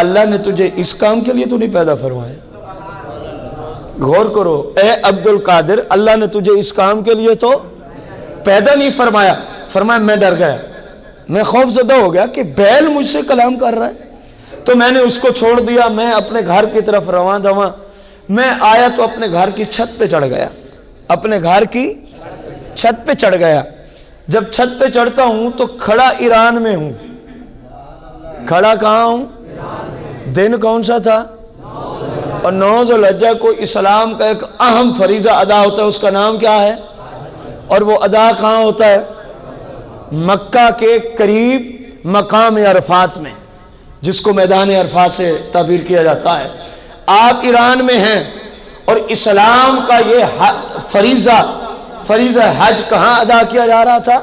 اللہ نے تجھے اس کام کے لیے تو نہیں پیدا فرمایا؟ غور کرو، اے عبد القادر، اللہ نے تجھے اس کام کے لیے تو پیدا نہیں فرمایا۔ فرمایا میں ڈر گیا، میں خوف زدہ ہو گیا کہ بیل مجھ سے کلام کر رہا ہے، تو میں نے اس کو چھوڑ دیا، میں اپنے گھر کی طرف رواں دواں۔ میں آیا تو اپنے گھر کی چھت پہ چڑھ گیا، اپنے گھر کی چھت پہ چڑھ گیا۔ جب چھت پہ چڑھتا ہوں تو کھڑا ایران میں ہوں۔ کھڑا کہاں ہوں؟ دن کون سا تھا؟ اور 9 ذو الحجہ کو اسلام کا ایک اہم فریضہ ادا ہوتا ہے، اس کا نام کیا ہے؟ اور وہ ادا کہاں ہوتا ہے؟ مکہ کے قریب مقام عرفات میں، جس کو میدان عرفات سے تعبیر کیا جاتا ہے۔ آپ ایران میں ہیں اور اسلام کا یہ فریضہ حج کہاں ادا کیا جا رہا تھا؟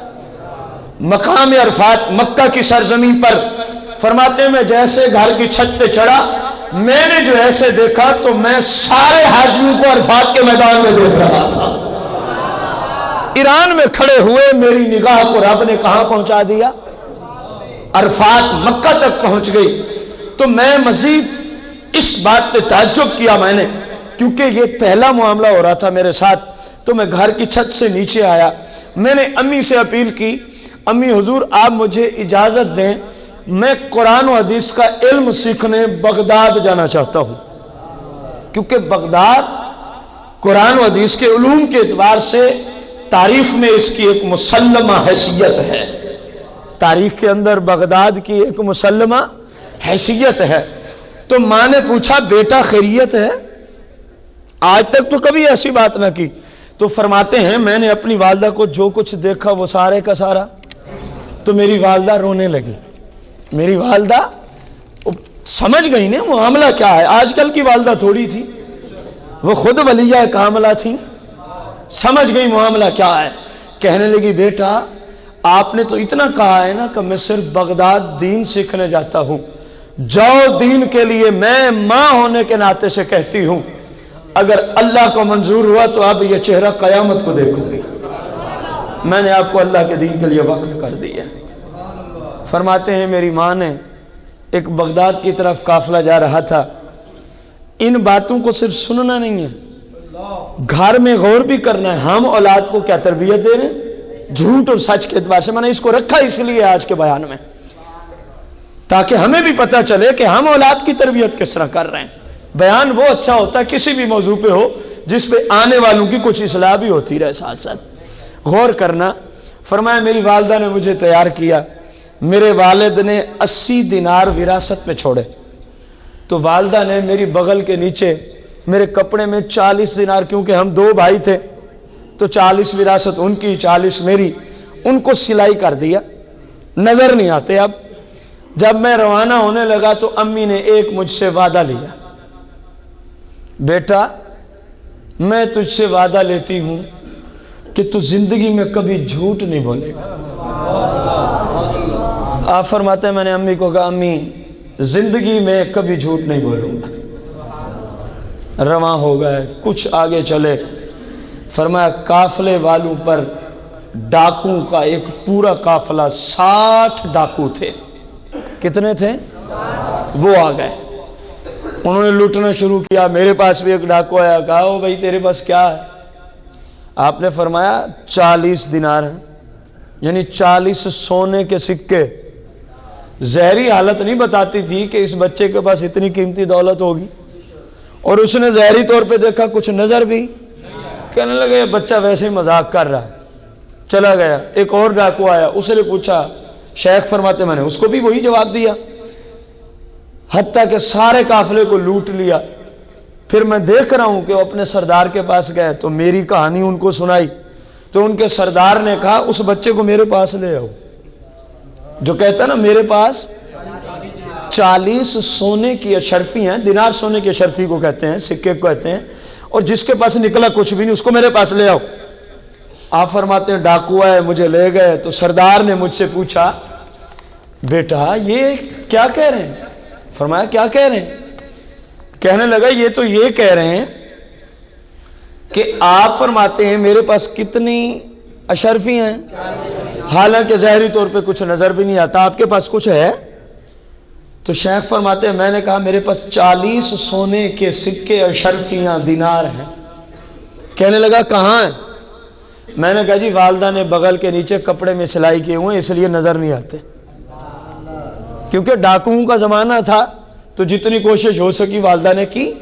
مقام عرفات، مکہ کی سرزمین پر۔ فرماتے ہیں میں جیسے گھر کی چھت پہ چڑھا، میں نے جو ایسے دیکھا تو میں سارے حاجیوں کو عرفات کے میدان میں دیکھ رہا تھا۔ ایران میں کھڑے ہوئے میری نگاہ کو رب نے کہاں پہنچا دیا؟ عرفات، مکہ تک پہنچ گئی۔ تو میں مزید اس بات پہ تعجب کیا میں نے، کیونکہ یہ پہلا معاملہ ہو رہا تھا میرے ساتھ۔ تو میں گھر کی چھت سے نیچے آیا، میں نے امی سے اپیل کی، امی حضور آپ مجھے اجازت دیں، میں قرآن و حدیث کا علم سیکھنے بغداد جانا چاہتا ہوں، کیونکہ بغداد قرآن و حدیث کے علوم کے اعتبار سے تاریخ میں اس کی ایک مسلمہ حیثیت ہے، تاریخ کے اندر بغداد کی ایک مسلمہ حیثیت ہے۔ تو ماں نے پوچھا بیٹا خیریت ہے؟ آج تک تو کبھی ایسی بات نہ کی۔ تو فرماتے ہیں میں نے اپنی والدہ کو جو کچھ دیکھا وہ سارے کا سارا، تو میری والدہ رونے لگی۔ میری والدہ سمجھ گئی نا معاملہ کیا ہے، آج کل کی والدہ تھوڑی تھی، وہ خود ولیہ کاملہ تھی، سمجھ گئی معاملہ کیا ہے۔ کہنے لگی بیٹا آپ نے تو اتنا کہا ہے نا کہ میں صرف بغداد دین سیکھنے جاتا ہوں، جاؤ دین کے لیے، میں ماں ہونے کے ناطے سے کہتی ہوں اگر اللہ کو منظور ہوا تو اب یہ چہرہ قیامت کو دیکھوں گی، میں نے آپ کو اللہ کے دین کے لیے وقف کر دیا۔ فرماتے ہیں میری ماں نے ایک بغداد کی طرف قافلہ جا رہا تھا، ان باتوں کو صرف سننا نہیں ہے، گھر میں غور بھی کرنا ہے۔ ہم اولاد کو کیا تربیت دے رہے ہیں؟ جھوٹ اور سچ کے اعتبار سے میں نے اس کو رکھا اس لیے آج کے بیان میں، تاکہ ہمیں بھی پتہ چلے کہ ہم اولاد کی تربیت کس طرح کر رہے ہیں۔ بیان وہ اچھا ہوتا ہے کسی بھی موضوع پہ ہو جس پہ آنے والوں کی کچھ اصلاح بھی ہوتی رہے ساتھ ساتھ۔ غور کرنا، فرمایا میری والدہ نے مجھے تیار کیا، میرے والد نے 80 دینار وراثت میں چھوڑے، تو والدہ نے میری بغل کے نیچے میرے کپڑے میں 40 دینار، کیونکہ ہم 2 بھائی تھے تو 40 وراثت ان کی 40 میری، ان کو سلائی کر دیا، نظر نہیں آتے۔ اب جب میں روانہ ہونے لگا تو امی نے ایک مجھ سے وعدہ لیا، بیٹا میں تجھ سے وعدہ لیتی ہوں کہ تو زندگی میں کبھی جھوٹ نہیں بولے گا۔ آپ فرماتے ہیں میں نے امی کو کہا امی زندگی میں کبھی جھوٹ نہیں بولوں گا۔ رواں ہو گئے، کچھ آگے چلے، فرمایا قافلے والوں پر ڈاکوں کا ایک پورا قافلہ 60 ڈاکو تھے۔ کتنے تھے؟ وہ آ گئے، انہوں نے لوٹنا شروع کیا۔ میرے پاس بھی ایک ڈاکو آیا، کہا او بھائی تیرے پاس کیا ہے؟ آپ نے فرمایا 40 دینار ہیں، یعنی 40 سونے کے سکے۔ ظاہری حالت نہیں بتاتی تھی کہ اس بچے کے پاس اتنی قیمتی دولت ہوگی، اور اس نے ظاہری طور پہ دیکھا کچھ نظر بھی، کہنے لگے یہ بچہ ویسے ہی مذاق کر رہا ہے، چلا گیا۔ ایک اور ڈاکو آیا، اس نے پوچھا، شیخ فرماتے میں نے اس کو بھی وہی جواب دیا، حتیٰ کہ سارے قافلے کو لوٹ لیا۔ پھر میں دیکھ رہا ہوں کہ وہ اپنے سردار کے پاس گئے تو میری کہانی ان کو سنائی، تو ان کے سردار نے کہا اس بچے کو میرے پاس لے آؤ۔ جو کہتا ہے نا میرے پاس 40 سونے کی اشرفی ہیں، دینار سونے کی اشرفی کو کہتے ہیں، سکے کو کہتے ہیں، اور جس کے پاس نکلا کچھ بھی نہیں اس کو میرے پاس لے آؤ۔ آپ فرماتے ہیں ڈاکو آئے، مجھے لے گئے، تو سردار نے مجھ سے پوچھا بیٹا یہ کیا کہہ رہے ہیں؟ فرمایا کیا کہہ رہے ہیں؟ کہنے لگا یہ تو یہ کہہ رہے ہیں کہ آپ فرماتے ہیں میرے پاس کتنی اشرفی ہیں، حالانکہ ظاہری طور پہ کچھ نظر بھی نہیں آتا، آپ کے پاس کچھ ہے؟ تو شیخ فرماتے ہیں میں نے کہا میرے پاس 40 سونے کے سکے اشرفیاں دینار ہیں۔ کہنے لگا کہاں ہیں؟ میں نے کہا جی والدہ نے بغل کے نیچے کپڑے میں سلائی کیے ہوئے اس لیے نظر نہیں آتے، کیونکہ ڈاکوؤں کا زمانہ تھا تو جتنی کوشش ہو سکی والدہ نے کی۔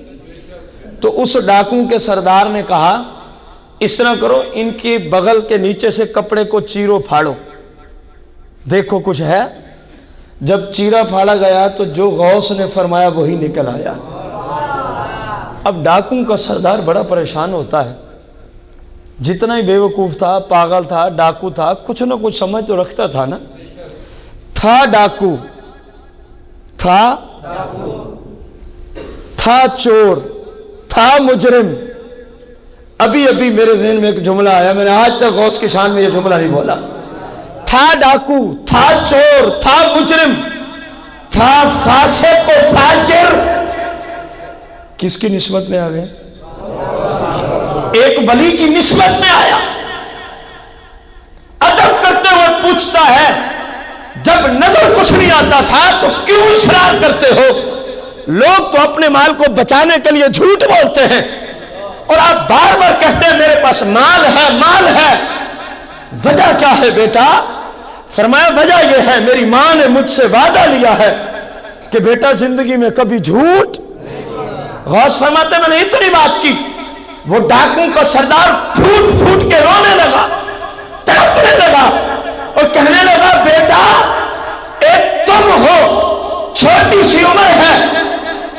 تو اس ڈاکو کے سردار نے کہا اس طرح کرو، ان کی بغل کے نیچے سے کپڑے کو چیرو پھاڑو، دیکھو کچھ ہے۔ جب چیرا پھاڑا گیا تو جو غوث نے فرمایا وہی نکل آیا۔ اب ڈاکو کا سردار بڑا پریشان ہوتا ہے، جتنا ہی بے وقوف تھا، پاگل تھا، ڈاکو تھا، کچھ نہ کچھ سمجھ تو رکھتا تھا نا۔ تھا ڈاکو، تھا چور، تھا مجرم۔ ابھی ابھی میرے ذہن میں ایک جملہ آیا، میں نے آج تک غوث کی شان میں یہ جملہ نہیں بولا۔ تھا ڈاکو، تھا چور، تھا مجرم، تھا فاسق و فاجر۔ کس کی نسبت میں آ گئے؟ ایک ولی کی نسبت میں آیا۔ ادب کرتے ہوئے پوچھتا ہے جب نظر کچھ نہیں آتا تھا تو کیوں اصرار کرتے ہو؟ لوگ تو اپنے مال کو بچانے کے لیے جھوٹ بولتے ہیں، اور آپ بار بار کہتے ہیں میرے پاس مال ہے، مال ہے۔ وجہ کیا ہے بیٹا؟ فرمایا وجہ یہ ہے میری ماں نے مجھ سے وعدہ لیا ہے کہ بیٹا زندگی میں کبھی جھوٹ۔ غوث فرماتے میں نے اتنی بات کی، وہ ڈاکو کا سردار پھوٹ پھوٹ کے رونے لگا، تڑپنے لگا اور کہنے لگا بیٹا ایک تم ہو، چھوٹی سی عمر ہے،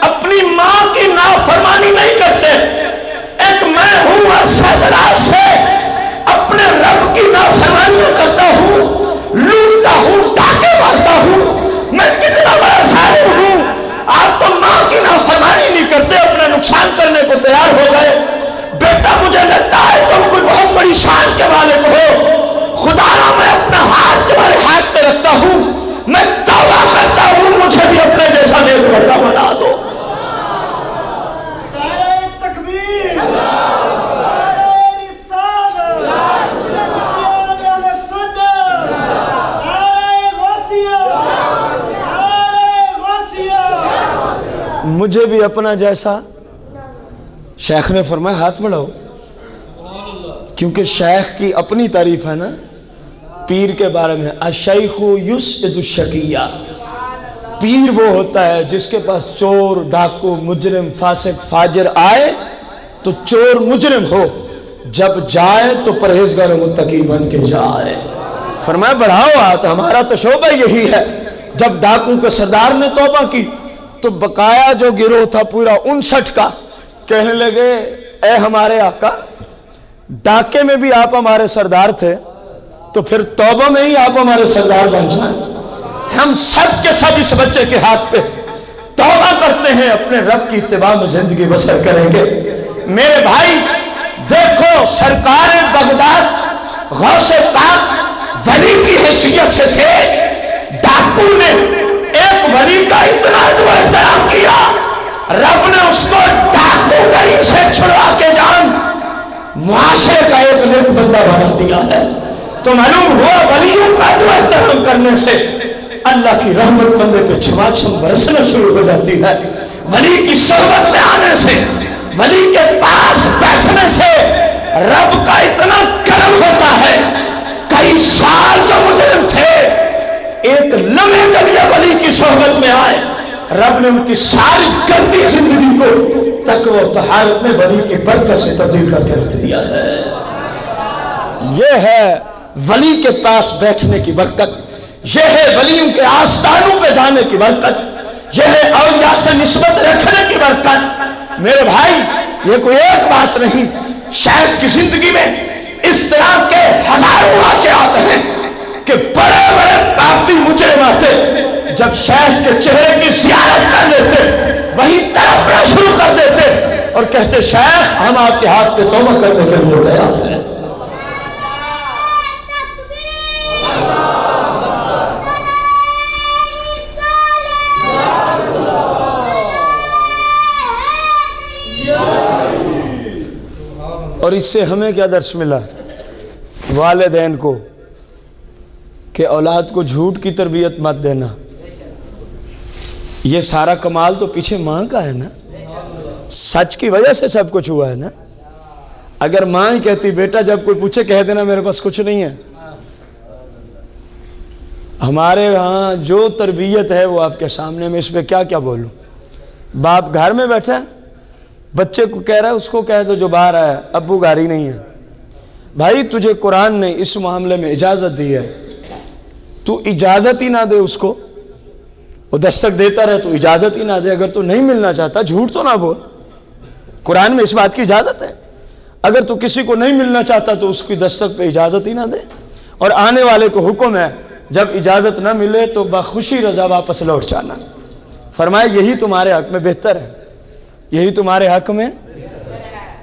اپنی ماں کی نافرمانی نہیں کرتے، ایک میں ہوں سردار سے اپنے رب کی نافرمانی کرتا ہوں، لوٹتا ہوں، ڈاکے مارتا ہوں، میں کتنا بڑا ظالم ہوں۔ آپ تو ماں کی نافرمانی نہیں کرتے، اپنا نقصان کرنے کو تیار ہو گئے۔ بیٹا مجھے لگتا ہے تم کوئی بہت بڑی شان کے والے ہو، خدا را میں اپنا ہاتھ تمہارے ہاتھ پہ رکھتا ہوں، میں توبہ کرتا ہوں مجھے بھی اپنے جیسا نیک بندہ بنا دو۔ مجھے بھی اپنا جیسا۔ شیخ نے فرمایا ہاتھ بڑھاؤ، کیونکہ شیخ کی اپنی تعریف ہے نا پیر کے بارے میں، الشیخ یسعد الشقیہ، پیر وہ ہوتا ہے جس کے پاس چور، ڈاکو، مجرم، فاسق، فاجر آئے تو چور مجرم ہو، جب جائے تو پرہیزگار و متقی بن کے جائے۔ فرمایا بڑھاؤ ہاتھ، ہمارا تو شعبہ یہی ہے۔ جب ڈاکو کے سردار نے توبہ کی تو بقایا جو گروہ تھا پورا 59 کا کہنے لگے اے ہمارے آقا، ڈاکے میں بھی آپ ہمارے سردار تھے تو پھر توبہ میں ہی آپ ہمارے سردار بن جائیں۔ ہم سب کے سب اس بچے کے ہاتھ پہ توبہ کرتے ہیں، اپنے رب کی اتباع میں زندگی بسر کریں گے۔ میرے بھائی دیکھو، سرکار بغداد غوث پاک ولی کی حیثیت سے تھے، ڈاکو نے ایک ولی کا اتنا احترام کیا، رب نے اس کو ڈاکو گری سے چھڑوا کے جان معاشرے کا ایک نیک بندہ بنا دیا ہے۔ تو معلوم ہوا ولیوں کا احترام کرنے سے اللہ کی رحمت بندے پہ چھما چھم برسنا شروع ہو جاتی ہے۔ ولی کی صحبت میں آنے سے، ولی کے پاس بیٹھنے سے رب کا اتنا کرم ہوتا ہے۔ کئی سال جو مجرم تھے ایک لمحے کے لیے ولی کی صحبت میں آئے، رب نے ان کی ساری گندی زندگی کو تقوی و طہارت میں ولی کی برکت سے تبدیل کر کے رکھ دیا ہے۔ یہ ہے ولی کے پاس بیٹھنے کی برکت، یہ ہے ولیوں کے آستانوں پہ جانے کی برکت، یہ ہے اولیاء سے نسبت رکھنے کی برکت۔ میرے بھائی یہ کوئی ایک بات نہیں، شیخ کی زندگی میں اس طرح کے ہزاروں واقعات ہیں کہ بڑے بڑے پاپی مجرم آتے، جب شیخ کے چہرے کی زیارت کر لیتے وہی تڑپنا شروع کر دیتے اور کہتے شیخ ہم آپ کے ہاتھ پہ توبہ کرنے کے لیے تیار ہیں۔ اور اس سے ہمیں کیا درس ملا؟ والدین کو کہ اولاد کو جھوٹ کی تربیت مت دینا۔ یہ سارا کمال تو پیچھے ماں کا ہے نا، سچ کی وجہ سے سب کچھ ہوا ہے نا۔ اگر ماں ہی کہتی بیٹا جب کوئی پوچھے کہہ دینا میرے پاس کچھ نہیں ہے۔ ہمارے ہاں جو تربیت ہے وہ آپ کے سامنے، میں اس پہ کیا کیا بولوں۔ باپ گھر میں بیٹھا ہے، بچے کو کہہ رہا ہے اس کو کہہ دو جو باہر آیا ابو گھر ہی نہیں ہے۔ بھائی تجھے قرآن نے اس معاملے میں اجازت دی ہے، تو اجازت ہی نہ دے اس کو، وہ دستک دیتا رہے تو اجازت ہی نہ دے۔ اگر تو نہیں ملنا چاہتا جھوٹ تو نہ بول، قرآن میں اس بات کی اجازت ہے۔ اگر تو کسی کو نہیں ملنا چاہتا تو اس کی دستک پہ اجازت ہی نہ دے، اور آنے والے کو حکم ہے جب اجازت نہ ملے تو بخوشی رضا واپس لوٹ جانا۔ فرمایا یہی تمہارے حق میں بہتر ہے، یہی تمہارے حق میں۔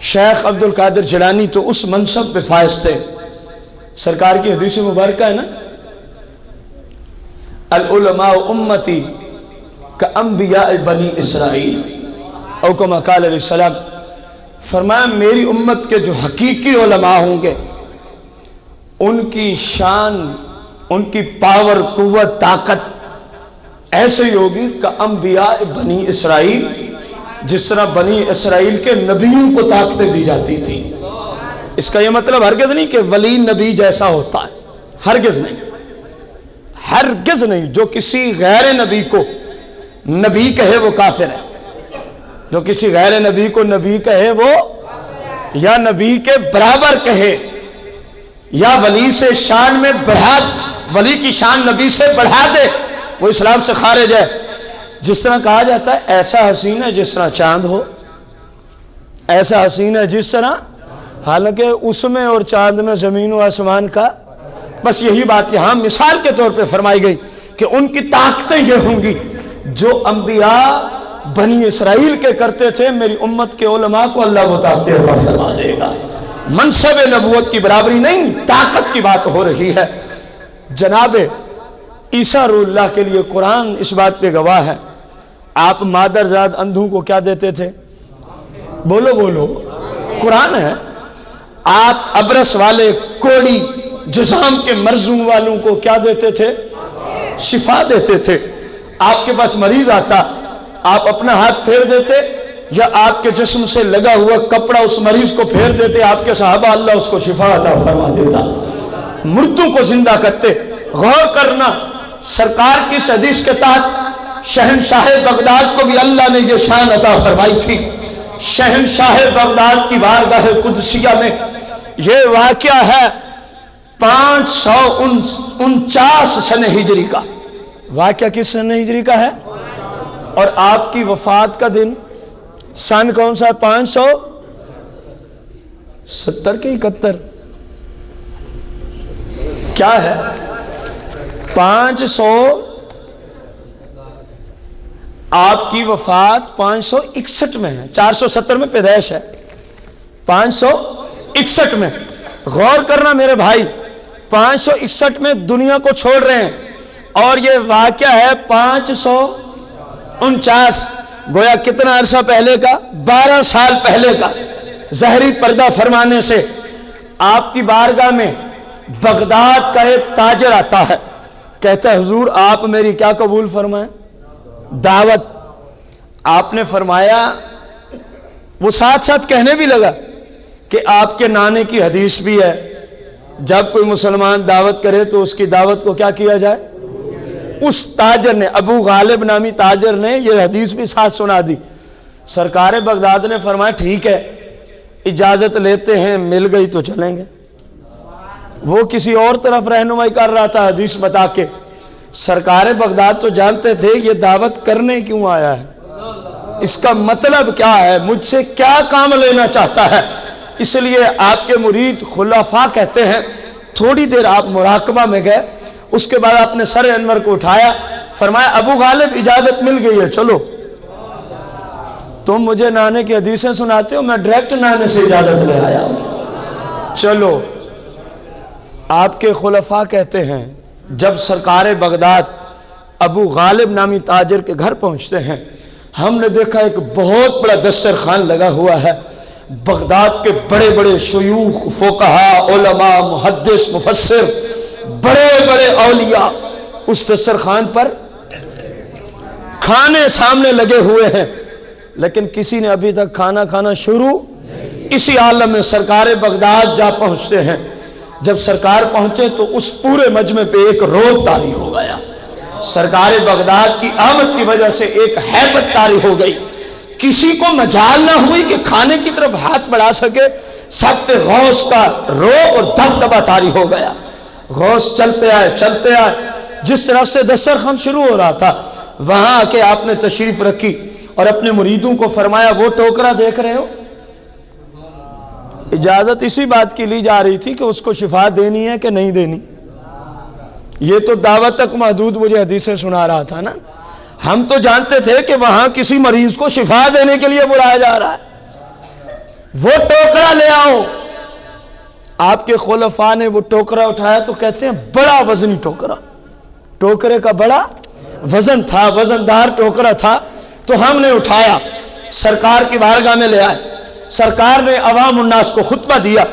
شیخ عبد القادر جیلانی تو اس منصب پہ فائز تھے، سرکار کی حدیث مبارکہ ہے نا، العلماء امتی کانبیاء بنی اسرائیل، او کما قال علیہ السلام۔ فرمایا میری امت کے جو حقیقی علماء ہوں گے ان کی شان، ان کی پاور، قوت، طاقت ایسے ہی ہوگی کانبیاء بنی اسرائیل، جس طرح بنی اسرائیل کے نبیوں کو طاقتیں دی جاتی تھی۔ اس کا یہ مطلب ہرگز نہیں کہ ولی نبی جیسا ہوتا ہے، ہرگز نہیں، ہرگز نہیں۔ جو کسی غیر نبی کو نبی کہے وہ کافر ہے، جو کسی غیر نبی کو نبی کہے وہ یا نبی کے برابر کہے یا ولی سے شان میں بڑھا، ولی کی شان نبی سے بڑھا دے، وہ اسلام سے خارج ہے۔ جس طرح کہا جاتا ہے ایسا حسین ہے جس طرح چاند ہو، ایسا حسین ہے جس طرح، حالانکہ اس میں اور چاند میں زمین و آسمان کا، بس یہی بات یہاں مثال کے طور پہ فرمائی گئی کہ ان کی طاقتیں یہ ہوں گی جو انبیاء بنی اسرائیل کے کرتے تھے، میری امت کے علماء کو اللہ وہ طاقتیں عطا فرما دے گا۔ منصب نبوت کی برابری نہیں، طاقت کی بات ہو رہی ہے۔ جناب عیسیٰ روح اللہ کے لیے قرآن اس بات پہ گواہ ہے، آپ مادر زاد اندھوں کو کیا دیتے تھے؟ بولو بولو، قرآن ہے۔ آپ ابرس والے، کوڑی، جزام کے مرضوں والوں کو کیا دیتے تھے؟ شفا دیتے تھے۔ آپ کے پاس مریض آتا، آپ اپنا ہاتھ پھیر دیتے یا آپ کے جسم سے لگا ہوا کپڑا اس مریض کو پھیر دیتے، آپ کے صحابہ اللہ اس کو شفا عطا فرما دیتا۔ مردوں کو زندہ کرتے۔ غور کرنا، سرکار کی حدیث کے تحت شہنشاہ بغداد کو بھی اللہ نے یہ شان عطا فرمائی تھی۔ شہنشاہ بغداد کی بارگاہ قدسیہ میں یہ واقعہ ہے 549 سنہ ہجری کا۔ واقعہ کس سنہ ہجری کا ہے؟ اور آپ کی وفات کا دن سن کون سا ہے؟ 570 کے 71 کیا ہے؟ 500 آپ کی وفات 561 میں ہے، 470 میں پیدائش ہے، 561 میں۔ غور کرنا میرے بھائی، 561 میں دنیا کو چھوڑ رہے ہیں اور یہ واقعہ ہے 549، گویا کتنا عرصہ پہلے کا؟ 12 سال پہلے کا۔ ظہری پردہ فرمانے سے آپ کی بارگاہ میں بغداد کا ایک تاجر آتا ہے، کہتا ہے حضور آپ میری کیا قبول فرمائیں؟ دعوت۔ آپ نے فرمایا، وہ ساتھ ساتھ کہنے بھی لگا کہ آپ کے نانے کی حدیث بھی ہے، جب کوئی مسلمان دعوت کرے تو اس کی دعوت کو کیا کیا جائے؟ اس تاجر نے، ابو غالب نامی تاجر نے یہ حدیث بھی ساتھ سنا دی۔ سرکار بغداد نے فرمایا ٹھیک ہے، اجازت لیتے ہیں، مل گئی تو چلیں گے۔ وہ کسی اور طرف رہنمائی کر رہا تھا حدیث بتا کے۔ سرکار بغداد تو جانتے تھے یہ دعوت کرنے کیوں آیا ہے، اس کا مطلب کیا ہے، مجھ سے کیا کام لینا چاہتا ہے۔ اس لیے آپ کے مرید خلفاء کہتے ہیں تھوڑی دیر آپ مراقبہ میں گئے، اس کے بعد آپ نے سر انور کو اٹھایا، فرمایا ابو غالب اجازت مل گئی ہے، چلو۔ تم مجھے نانے کی حدیثیں سناتے ہو، میں ڈائریکٹ نانے سے اجازت لے آیا ہوں، چلو۔ آپ کے خلفاء کہتے ہیں جب سرکار بغداد ابو غالب نامی تاجر کے گھر پہنچتے ہیں، ہم نے دیکھا ایک بہت بڑا دسترخوان لگا ہوا ہے، بغداد کے بڑے بڑے شیوخ، فقہاء، علماء، محدث، مفسر، بڑے بڑے اولیاء اس دسترخوان پر کھانے سامنے لگے ہوئے ہیں، لیکن کسی نے ابھی تک کھانا کھانا شروع۔ اسی عالم میں سرکار بغداد جا پہنچتے ہیں۔ جب سرکار پہنچے تو اس پورے مجمع پہ ایک رعب طاری ہو گیا۔ سرکار بغداد کی آمد کی وجہ سے ایک ہیبت طاری ہو گئی، کسی کو مجال نہ ہوئی کہ کھانے کی طرف ہاتھ بڑھا سکے، سب پہ غوث کا رعب اور دبدبہ طاری ہو گیا۔ غوث چلتے آئے، جس طرح سے دسترخوان شروع ہو رہا تھا وہاں آ کے آپ نے تشریف رکھی اور اپنے مریدوں کو فرمایا وہ ٹوکرا دیکھ رہے ہو؟ اجازت اسی بات کی لی جا رہی تھی کہ اس کو شفا دینی ہے کہ نہیں دینی، یہ تو دعوت تک محدود مجھے حدیثیں سنا رہا تھا نا۔ ہم تو جانتے تھے کہ وہاں کسی مریض کو شفا دینے کے لیے بلایا جا رہا ہے، وہ ٹوکرا لے آؤ۔ آپ کے خلفاء نے وہ ٹوکرا اٹھایا تو کہتے ہیں بڑا وزنی ٹوکرا، ٹوکرے کا بڑا وزن تھا، وزندار ٹوکرا تھا، تو ہم نے اٹھایا، سرکار کی بارگاہ میں لے آئے۔ سرکار نے عوام الناس کو خطبہ دیا،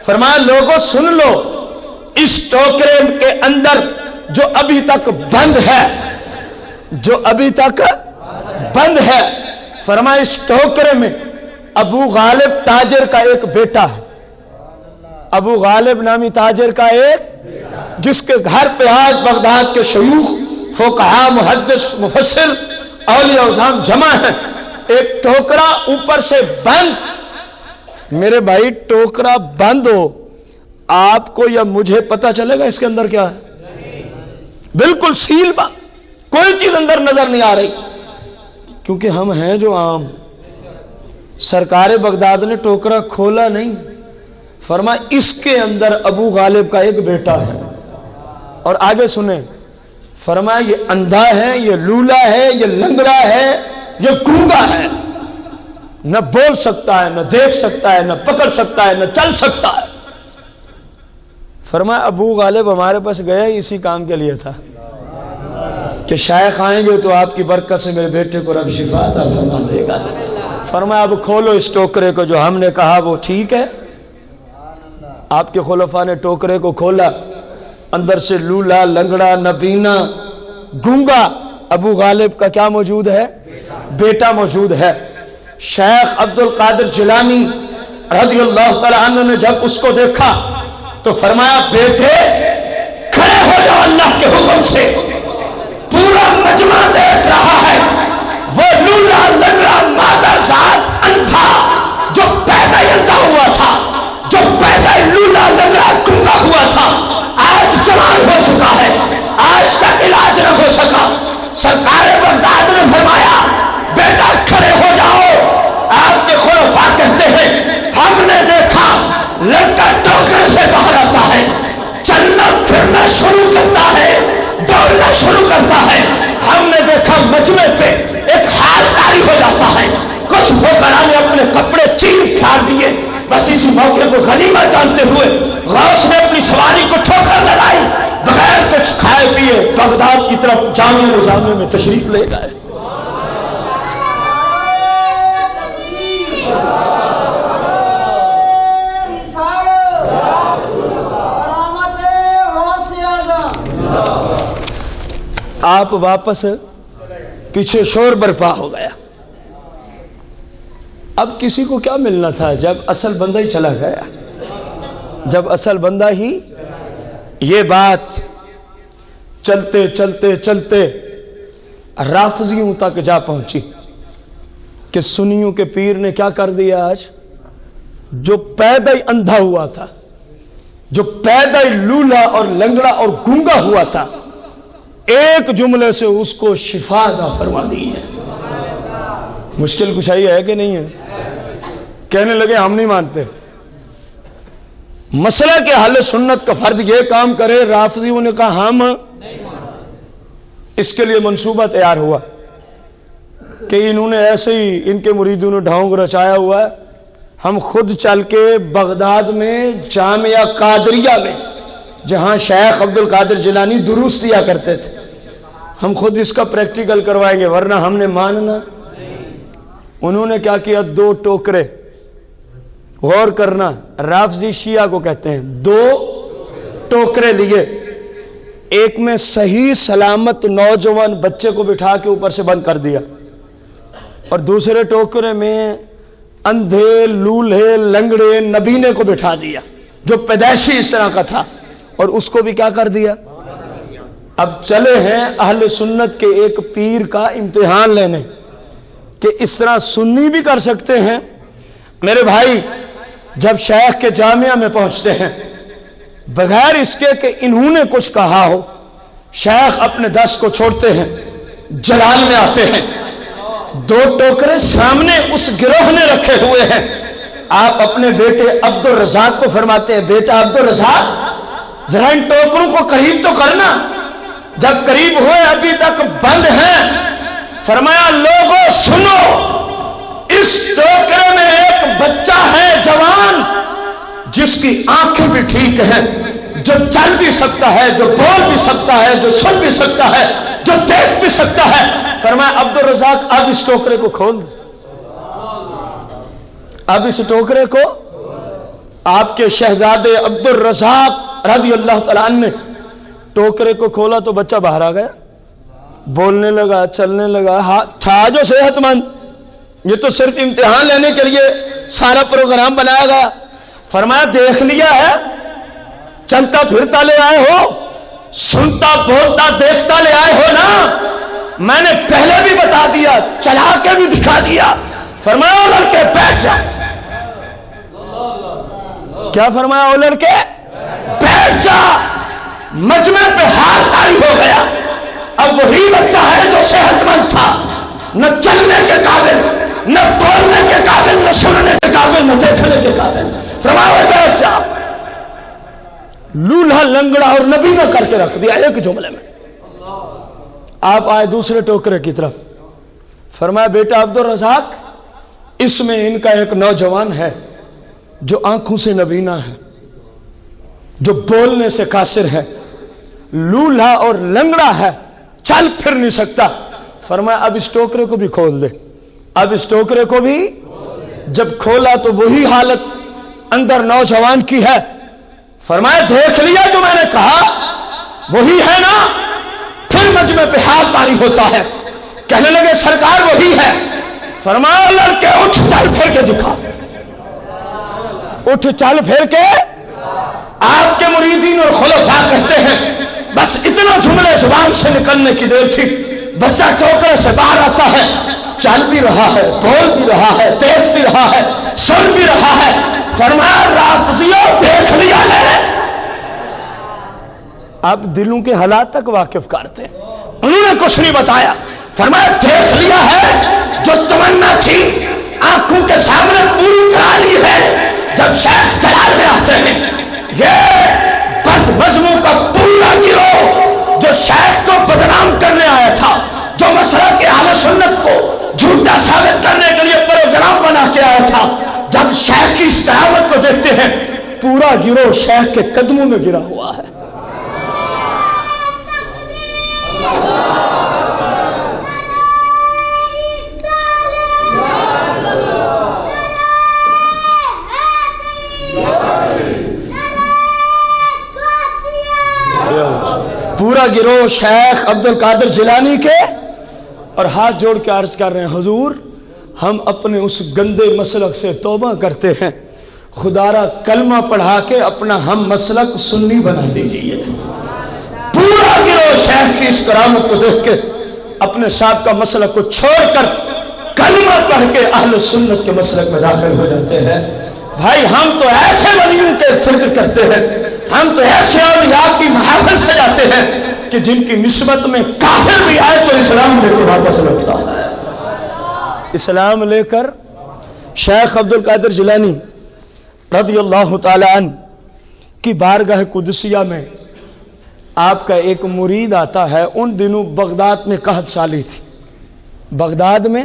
فرمایا لوگوں سن لو، اس ٹوکرے کے اندر جو ابھی تک بند ہے، فرمایا اس ٹوکرے میں ابو غالب تاجر کا ایک بیٹا ہے، ابو غالب نامی تاجر کا ایک، جس کے گھر پہ آج بغداد کے شیوخ، فقہاء، محدث، مفسر، اولیاء عظام جمع ہیں، ایک ٹوکرا اوپر سے بند۔ میرے بھائی ٹوکرا بند ہو، آپ کو یا مجھے پتہ چلے گا اس کے اندر کیا ہے؟ بالکل سیل بند، کوئی چیز اندر نظر نہیں آ رہی، کیونکہ ہم ہیں جو عام۔ سرکار بغداد نے ٹوکرا کھولا نہیں، فرمایا اس کے اندر ابو غالب کا ایک بیٹا ہے، اور آگے سنیں، فرمایا یہ اندھا ہے، یہ لولا ہے، یہ لنگڑا ہے، یہ گونگا ہے، نہ بول سکتا ہے، نہ دیکھ سکتا ہے، نہ پکڑ سکتا ہے، نہ چل سکتا ہے۔ فرمایا ابو غالب ہمارے پاس گیا ہی اسی کام کے لیے تھا کہ شیخ آئیں گے تو آپ کی برکت سے میرے بیٹے کو رب شفا عطا فرما دے گا۔ فرمایا اب کھولو اس ٹوکرے کو، جو ہم نے کہا وہ ٹھیک ہے۔ آپ کے خلفاء نے ٹوکرے کو کھولا، اندر سے لولا، لنگڑا، نبینا، گونگا ابو غالب کا کیا موجود ہے؟ بیٹا موجود ہے۔ شیخ عبد القادر جیلانی رضی اللہ تعالی عنہ نے جب اس کو دیکھا تو فرمایا بیٹے کھڑے ہو جاؤ، اللہ کے حکم سے پورا مجمع دیکھ رہا ہے وہ لولا لنگڑا مادر ذات اندھا جو پیدا ہی اندھا ہوا تھا، جو پیدا ہی لولا لنگڑا گنگا ہوا تھا، آج جوان ہو چکا ہے، آج تک علاج نہ ہو سکا۔ سرکار بغداد نے فرمایا بیٹا کھڑے ہو جاؤ۔ آپ کے خلفاء کہتے ہیں ہم نے دیکھا لڑکا ٹوکرے سے باہر آتا ہے، چلنا پھرنا شروع کرتا ہے، دوڑنا شروع کرتا ہے۔ ہم نے دیکھا مجمع پہ ایک حال طاری ہو جاتا ہے، کچھ فقراء نے اپنے کپڑے چیر پھاڑ دیے، بس اسی موقع کو غنیمت جانتے ہوئے غوث نے اپنی سواری کو ٹھوکر لگائی، بغیر کچھ کھائے پیے بغداد کی طرف جامعہ نظامیہ میں تشریف لے گئے۔ آپ واپس پیچھے شور برپا ہو گیا۔ اب کسی کو کیا ملنا تھا جب اصل بندہ ہی چلا گیا، جب اصل بندہ ہی۔ یہ بات چلتے چلتے چلتے رافضیوں تک جا پہنچی کہ سنیوں کے پیر نے کیا کر دیا آج؟ جو پیدا ہی اندھا ہوا تھا، جو پیدا ہی لولا اور لنگڑا اور گونگا ہوا تھا، ایک جملے سے اس کو شفا عطا فرما دی ہے۔ مشکل کشائی ہے کہ نہیں ہے؟ کہنے لگے ہم نہیں مانتے، مسئلہ کے حل سنت کا فرد یہ کام کرے۔ رافضیوں نے کہا ہم اس کے لیے منصوبہ تیار ہوا کہ انہوں نے ایسے ہی ان کے مریدوں نے ڈھونگ رچایا ہوا ہے، ہم خود چل کے بغداد میں جامعہ قادریہ میں جہاں شیخ عبد القادر جیلانی دروس دیا کرتے تھے، ہم خود اس کا پریکٹیکل کروائیں گے، ورنہ ہم نے ماننا۔ انہوں نے کیا کیا؟ 2 ٹوکرے، غور کرنا، رافضی شیعہ کو کہتے ہیں، 2 ٹوکرے لیے، ایک میں صحیح سلامت نوجوان بچے کو بٹھا کے اوپر سے بند کر دیا، اور دوسرے ٹوکرے میں اندھے لولہے لنگڑے نبینے کو بٹھا دیا جو پیدائشی اس طرح کا تھا، اور اس کو بھی کیا کر دیا؟ اب چلے ہیں اہل سنت کے ایک پیر کا امتحان لینے کہ اس طرح سنی بھی کر سکتے ہیں۔ میرے بھائی جب شیخ کے جامعہ میں پہنچتے ہیں بغیر اس کے کہ انہوں نے کچھ کہا ہو، شیخ اپنے دس کو چھوڑتے ہیں، جلال میں آتے ہیں، 2 ٹوکرے سامنے اس گروہ نے رکھے ہوئے ہیں۔ آپ اپنے بیٹے عبد الرزاق کو فرماتے ہیں بیٹا عبد الرزاق ذرا ان ٹوکروں کو قریب تو کرنا۔ جب قریب ہوئے ابھی تک بند ہیں، فرمایا لوگوں سنو، اس ٹوکرے میں ایک بچہ ہے جوان جس کی آنکھیں بھی ٹھیک ہیں، جو چل بھی سکتا ہے، جو بول بھی سکتا ہے، جو سن بھی سکتا ہے، جو دیکھ بھی سکتا ہے۔ فرمایا عبد الرزاق اب اس ٹوکرے کو کھول دے، اب اس ٹوکرے کو۔ آپ کے شہزادے عبد الرزاق رضی اللہ تعالیٰ عنہ نے ٹوکرے کو کھولا تو بچہ باہر آ گیا، بولنے لگا، چلنے لگا، تھا جو صحت مند، یہ تو صرف امتحان لینے کے لیے سارا پروگرام بنایا گیا۔ فرمایا دیکھ لیا ہے، چلتا پھرتا لے آئے ہو، سنتا بولتا دیکھتا لے آئے ہو نا، میں نے پہلے بھی بتا دیا، چلا کے بھی دکھا دیا۔ فرمایا لڑکے بیٹھ جا۔ کیا فرمایا؟ او لڑکے بیٹھ جا۔ مجمع پہ حال طاری ہو گیا، اب وہی بچہ ہے جو صحت مند تھا، نہ چلنے کے قابل، نہ بولنے کے قابل، نہ سننے کے قابل، نہ دیکھنے کے قابل۔ فرمایا بیٹھ جا۔ لولہا لنگڑا اور نبی نے کر کے رکھ دیا ایک جملے میں۔ آپ آئے دوسرے ٹوکرے کی طرف، فرمایا بیٹا عبد الرزاق اس میں ان کا ایک نوجوان ہے جو آنکھوں سے نبینا ہے، جو بولنے سے قاصر ہے، لولہا اور لنگڑا ہے، چل پھر نہیں سکتا۔ فرمایا اب اس ٹوکرے کو بھی کھول دے۔ اب اس ٹوکرے کو بھی جب کھولا تو وہی حالت اندر نوجوان کی ہے۔ فرمایا دیکھ لیا جو میں نے کہا، وہی ہے نا؟ پھر مجمع پہ حال طاری ہوتا ہے، کہنے لگے سرکار وہی ہے۔ فرمایا لڑکے اٹھ چل پھر کے دکھا، اٹھ چل پھر کے۔ آپ کے مریدین اور خلفاء کہتے ہیں بس اتنا جملے زبان سے نکلنے کی دیر تھی، بچہ ٹوکرے سے باہر آتا ہے، چل بھی رہا ہے، بول بھی رہا ہے، دیکھ بھی رہا ہے، سن بھی رہا ہے۔ فرمایا رافضیوں دیکھ لیا ہے؟ اب دلوں کے حالات تک واقف کرتے، انہوں نے کچھ نہیں بتایا۔ فرمایا دیکھ لیا ہے؟ جو تمنا تھی آنکھوں کے سامنے پوری کرا لی ہے۔ جب شیخ جلال میں آتے ہیں، یہ بد مذہبوں کا پورا گروہ جو شیخ کو بدنام کرنے آیا تھا، جو مسئلہ کے اہل سنت کو جھوٹا ثابت کرنے کے لیے پروگرام بنا کے آیا تھا، جب شیخ کی اس قیامت کو دیکھتے ہیں، پورا گروہ شیخ کے قدموں میں گرا ہوا ہے۔ پورا گروہ شیخ عبد القادر جیلانی کے، اور ہاتھ جوڑ کے عرض کر رہے ہیں حضور ہم اپنے اس گندے مسلک سے توبہ کرتے ہیں، خدا را کلمہ پڑھا کے اپنا ہم مسلک سنی بنا دیجئے۔ پورا گروہ شیخ کی اس کرامت کو دیکھ کے اپنے صاحب کا مسلک کو چھوڑ کر کلمہ پڑھ کے اہل سنت کے مسلک میں داخل ہو جاتے ہیں۔ بھائی ہم تو ایسے ولیوں کے ذکر کرتے ہیں، ہم تو ایسے اولیاء کی محافل سجاتے ہیں کہ جن کی نسبت میں کافر بھی آئے تو اسلام لے کے واپس لوٹتا ہے۔ اسلام لے کر شیخ عبد القادر جیلانی رضی اللہ تعالی عنہ کی بارگاہ قدسیہ میں آپ کا ایک مرید آتا ہے۔ ان دنوں بغداد میں قحط سالی تھی۔ بغداد میں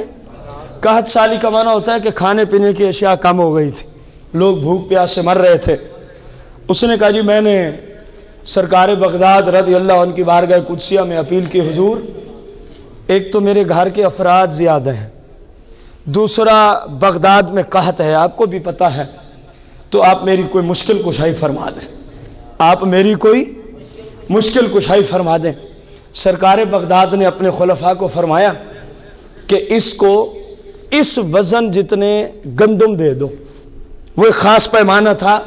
قحط سالی کا معنی ہوتا ہے کہ کھانے پینے کی اشیاء کم ہو گئی تھی، لوگ بھوک پیاس سے مر رہے تھے۔ اس نے کہا جی میں نے سرکار بغداد رضی اللہ عنہ کی بارگاہ قدسیہ میں اپیل کی، حضور ایک تو میرے گھر کے افراد زیادہ ہیں، دوسرا بغداد میں قحط ہے، آپ کو بھی پتہ ہے، تو آپ میری کوئی مشکل کشائی فرما دیں، آپ میری کوئی مشکل کشائی فرما دیں۔ سرکار بغداد نے اپنے خلفاء کو فرمایا کہ اس کو اس وزن جتنے گندم دے دو۔ وہ ایک خاص پیمانہ تھا،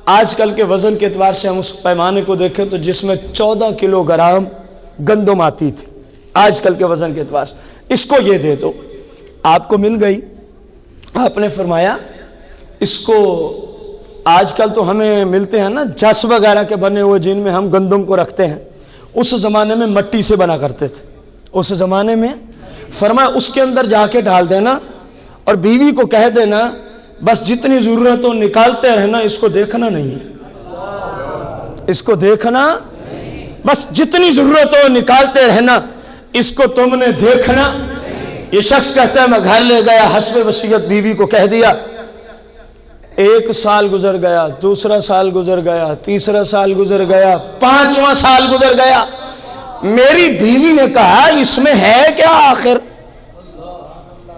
آج کل کے وزن کے اعتبار سے ہم اس پیمانے کو دیکھیں تو جس میں 14 کلو گرام گندم آتی تھی آج کل کے وزن کے اعتبار سے، اس کو یہ دے دو۔ آپ کو مل گئی۔ آپ نے فرمایا اس کو آج کل تو ہمیں ملتے ہیں نا جس وغیرہ کے بنے ہوئے جن میں ہم گندم کو رکھتے ہیں، اس زمانے میں مٹی سے بنا کرتے تھے۔ اس زمانے میں فرمایا اس کے اندر جا کے ڈال دینا اور بیوی کو کہہ دینا بس جتنی ضرورت ہو نکالتے رہنا، اس کو دیکھنا نہیں ہے، اس کو دیکھنا، بس جتنی ضرورت ہو نکالتے رہنا، اس کو تم نے دیکھنا۔ یہ شخص کہتا ہے میں گھر لے گیا، حسب وصیت بیوی کو کہہ دیا۔ 1 سال گزر گیا، دوسرا سال گزر گیا، تیسرا سال گزر گیا، 5واں سال گزر گیا۔ میری بیوی نے کہا اس میں ہے کیا آخر؟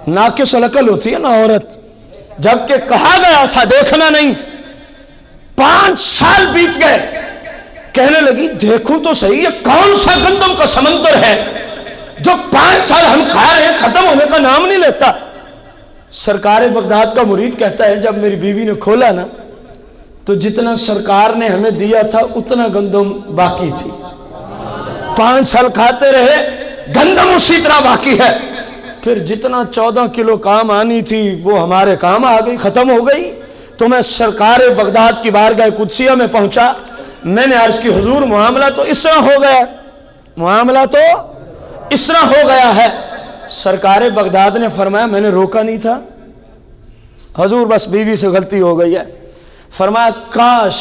ناقص العقل ہوتی ہے نا عورت، جبکہ کہا گیا تھا دیکھنا نہیں۔ 5 سال بیت گئے، کہنے لگی دیکھوں تو صحیح یہ کون سا گندم کا سمندر ہے جو 5 سال ہم کھا رہے ہیں ختم ہونے کا نام نہیں لیتا۔ سرکار بغداد کا مرید کہتا ہے جب میری بیوی نے کھولا نا تو جتنا سرکار نے ہمیں دیا تھا اتنا گندم باقی تھی۔ 5 سال کھاتے رہے، گندم اسی طرح باقی ہے۔ پھر جتنا 14 کلو کام آنی تھی وہ ہمارے کام آ گئی، ختم ہو گئی۔ تو میں سرکار بغداد کی بارگاہ قدسیہ میں پہنچا، میں نے عرض کی حضور معاملہ تو اس طرح ہو گیا، معاملہ تو اس طرح ہو گیا ہے۔ سرکار بغداد نے فرمایا میں نے روکا نہیں تھا حضور، بس بیوی سے غلطی ہو گئی ہے۔ فرمایا کاش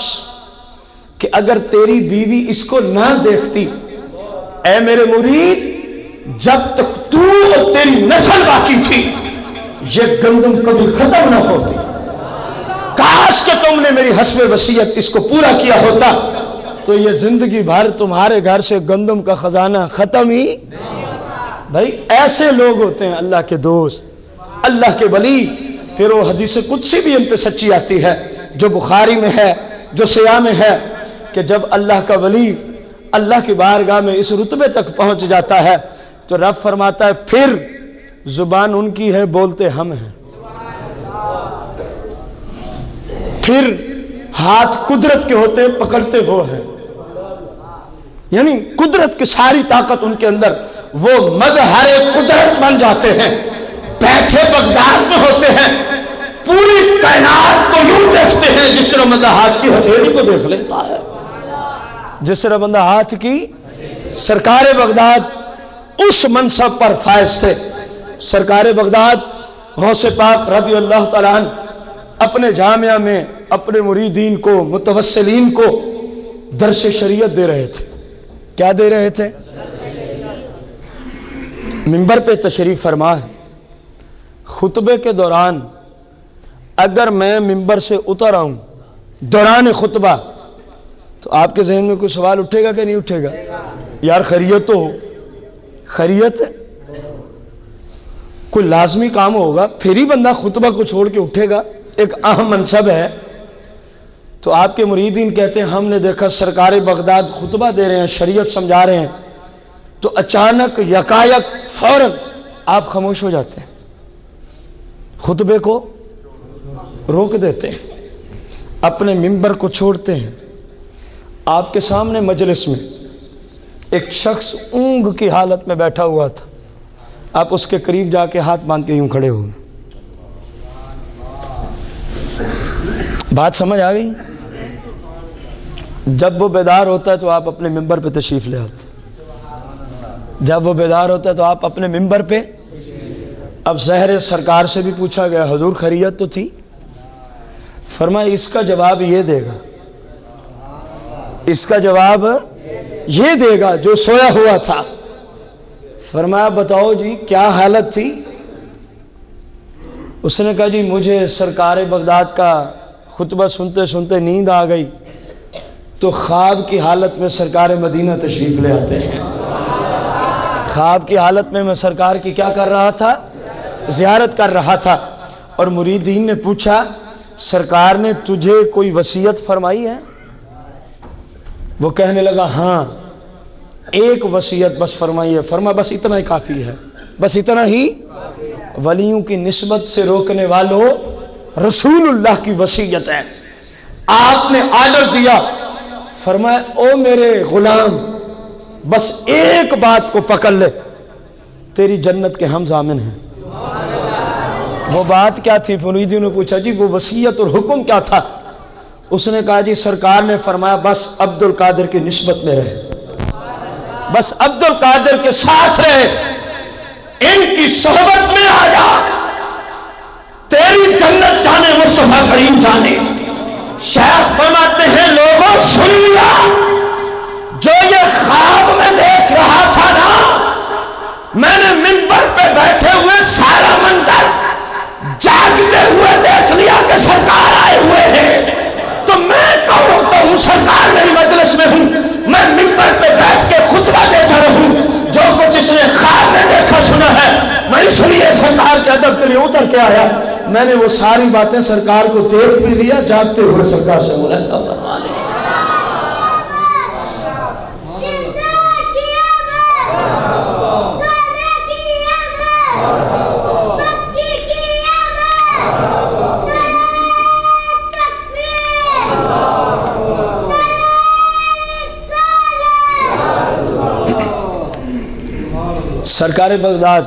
کہ اگر تیری بیوی اس کو نہ دیکھتی، اے میرے مرید جب تک تو اور تیری نسل باقی تھی یہ گندم کبھی ختم نہ ہوتی۔ کاش کہ تم نے میری حسب وصیت اس کو پورا کیا ہوتا تو یہ زندگی بھر تمہارے گھر سے گندم کا خزانہ ختم ہی۔ بھائی ایسے لوگ ہوتے ہیں اللہ کے دوست، اللہ کے ولی۔ پھر وہ حدیث قدسی بھی ان پہ سچی آتی ہے جو بخاری میں ہے، جو سیاہ میں ہے، کہ جب اللہ کا ولی اللہ کی بارگاہ میں اس رتبے تک پہنچ جاتا ہے تو رب فرماتا ہے پھر زبان ان کی ہے بولتے ہم ہیں، پھر ہاتھ قدرت کے ہوتے ہیں پکڑتے وہ ہیں، یعنی قدرت کی ساری طاقت ان کے اندر وہ مظہر قدرت بن جاتے ہیں، بیٹھے بغداد میں ہوتے ہیں، پوری کائنات کو یوں دیکھتے ہیں جس طرح بندہ ہاتھ کی ہتھیلی کو دیکھ لیتا ہے، جس طرح بندہ ہاتھ کی۔ سرکار بغداد اس منصب پر فائز تھے۔ سرکار بغداد غوث پاک رضی اللہ تعالیٰ عنہ اپنے جامعہ میں اپنے مریدین کو، متوسلین کو درس شریعت دے رہے تھے۔ کیا دے رہے تھے؟ منبر پہ تشریف فرما ہے، خطبے کے دوران اگر میں منبر سے اتر آؤں دوران خطبہ تو آپ کے ذہن میں کوئی سوال اٹھے گا کہ نہیں اٹھے گا؟ یار خیریت تو ہو، خیریت ہے، کوئی لازمی کام ہوگا پھر ہی بندہ خطبہ کو چھوڑ کے اٹھے گا، ایک اہم منصب ہے۔ تو آپ کے مریدین کہتے ہیں ہم نے دیکھا سرکار بغداد خطبہ دے رہے ہیں، شریعت سمجھا رہے ہیں، تو اچانک یکایک فوراً آپ خاموش ہو جاتے ہیں، خطبے کو روک دیتے ہیں، اپنے منبر کو چھوڑتے ہیں۔ آپ کے سامنے مجلس میں ایک شخص اونگ کی حالت میں بیٹھا ہوا تھا، آپ اس کے قریب جا کے ہاتھ باندھ کے یوں کھڑے ہوئے۔ بات سمجھ آ گئی؟ جب وہ بیدار ہوتا ہے تو آپ اپنے منبر پہ تشریف لے آتے، جب وہ بیدار ہوتا ہے تو آپ اپنے منبر پہ۔ اب ظاہر سرکار سے بھی پوچھا گیا حضور خیریت تو تھی؟ فرمایا اس کا جواب یہ دے گا، اس کا جواب یہ دے گا جو سویا ہوا تھا۔ فرمایا بتاؤ جی کیا حالت تھی؟ اس نے کہا جی مجھے سرکار بغداد کا خطبہ سنتے سنتے نیند آ گئی، تو خواب کی حالت میں سرکار مدینہ تشریف لے آتے ہیں۔ خواب کی حالت میں سرکار کی کیا کر رہا تھا؟ زیارت کر رہا تھا۔ اور مریدین نے پوچھا سرکار نے تجھے کوئی وصیت فرمائی ہے؟ وہ کہنے لگا ہاں ایک وصیت بس فرمائی ہے۔ فرمایا بس اتنا ہی کافی ہے، بس اتنا ہی۔ ولیوں کی نسبت سے روکنے والوں رسول اللہ کی وصیت ہے۔ آپ نے آرڈر دیا، فرمایا او میرے غلام بس ایک بات کو پکڑ لے، تیری جنت کے ہم ضامن ہیں۔ وہ بات کیا تھی؟ مریدوں نے پوچھا جی وہ وصیت اور حکم کیا تھا؟ اس نے کہا جی سرکار نے فرمایا بس عبد القادر کی نسبت میں رہے، بس عبد القادر کے ساتھ رہے، ان کی صحبت میں آ جا، تیری جنت جانے مصطفیٰ کریم جانے۔ شیخ فرماتے ہیں لوگوں سن لیا، جو یہ خواب میں دیکھ رہا تھا نا، میں نے منبر پہ بیٹھے ہوئے سارا منظر جاگتے ہوئے دیکھ لیا کہ سرکار آئے ہوئے ہیں، تو میں کون ہوتا ہوں؟ سرکار میری مجلس میں ہوں، میں منبر پہ بیٹھ کے خطبہ دیتا رہوں، جو کچھ اس نے خواب میں دیکھا سنا ہے میں اس لیے سرکار کے ادب کے لیے اتر کے آیا۔ میں نے وہ ساری باتیں سرکار کو دیکھ بھی لیا، جاگتے ہوئے سرکار سے ملاقات فرما لی۔ سرکار بغداد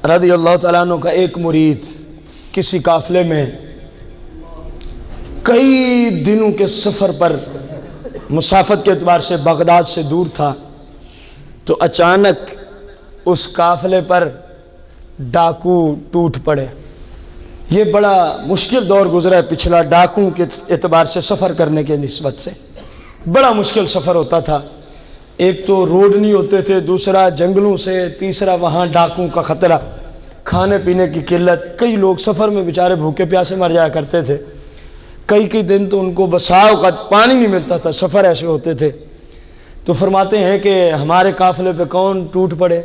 رضی اللہ تعالیٰ عنہ کا ایک مرید کسی قافلے میں کئی دنوں کے سفر پر مسافت کے اعتبار سے بغداد سے دور تھا، تو اچانک اس قافلے پر ڈاکو ٹوٹ پڑے۔ یہ بڑا مشکل دور گزرا ہے پچھلا، ڈاکو کے اعتبار سے سفر کرنے کے نسبت سے بڑا مشکل سفر ہوتا تھا۔ ایک تو روڈ نہیں ہوتے تھے، دوسرا جنگلوں سے، تیسرا وہاں ڈاکوں کا خطرہ، کھانے پینے کی قلت، کئی لوگ سفر میں بیچارے بھوکے پیاسے مر جایا کرتے تھے، کئی دن تو ان کو بسا اوقات پانی نہیں ملتا تھا، سفر ایسے ہوتے تھے۔ تو فرماتے ہیں کہ ہمارے قافلے پہ کون ٹوٹ پڑے؟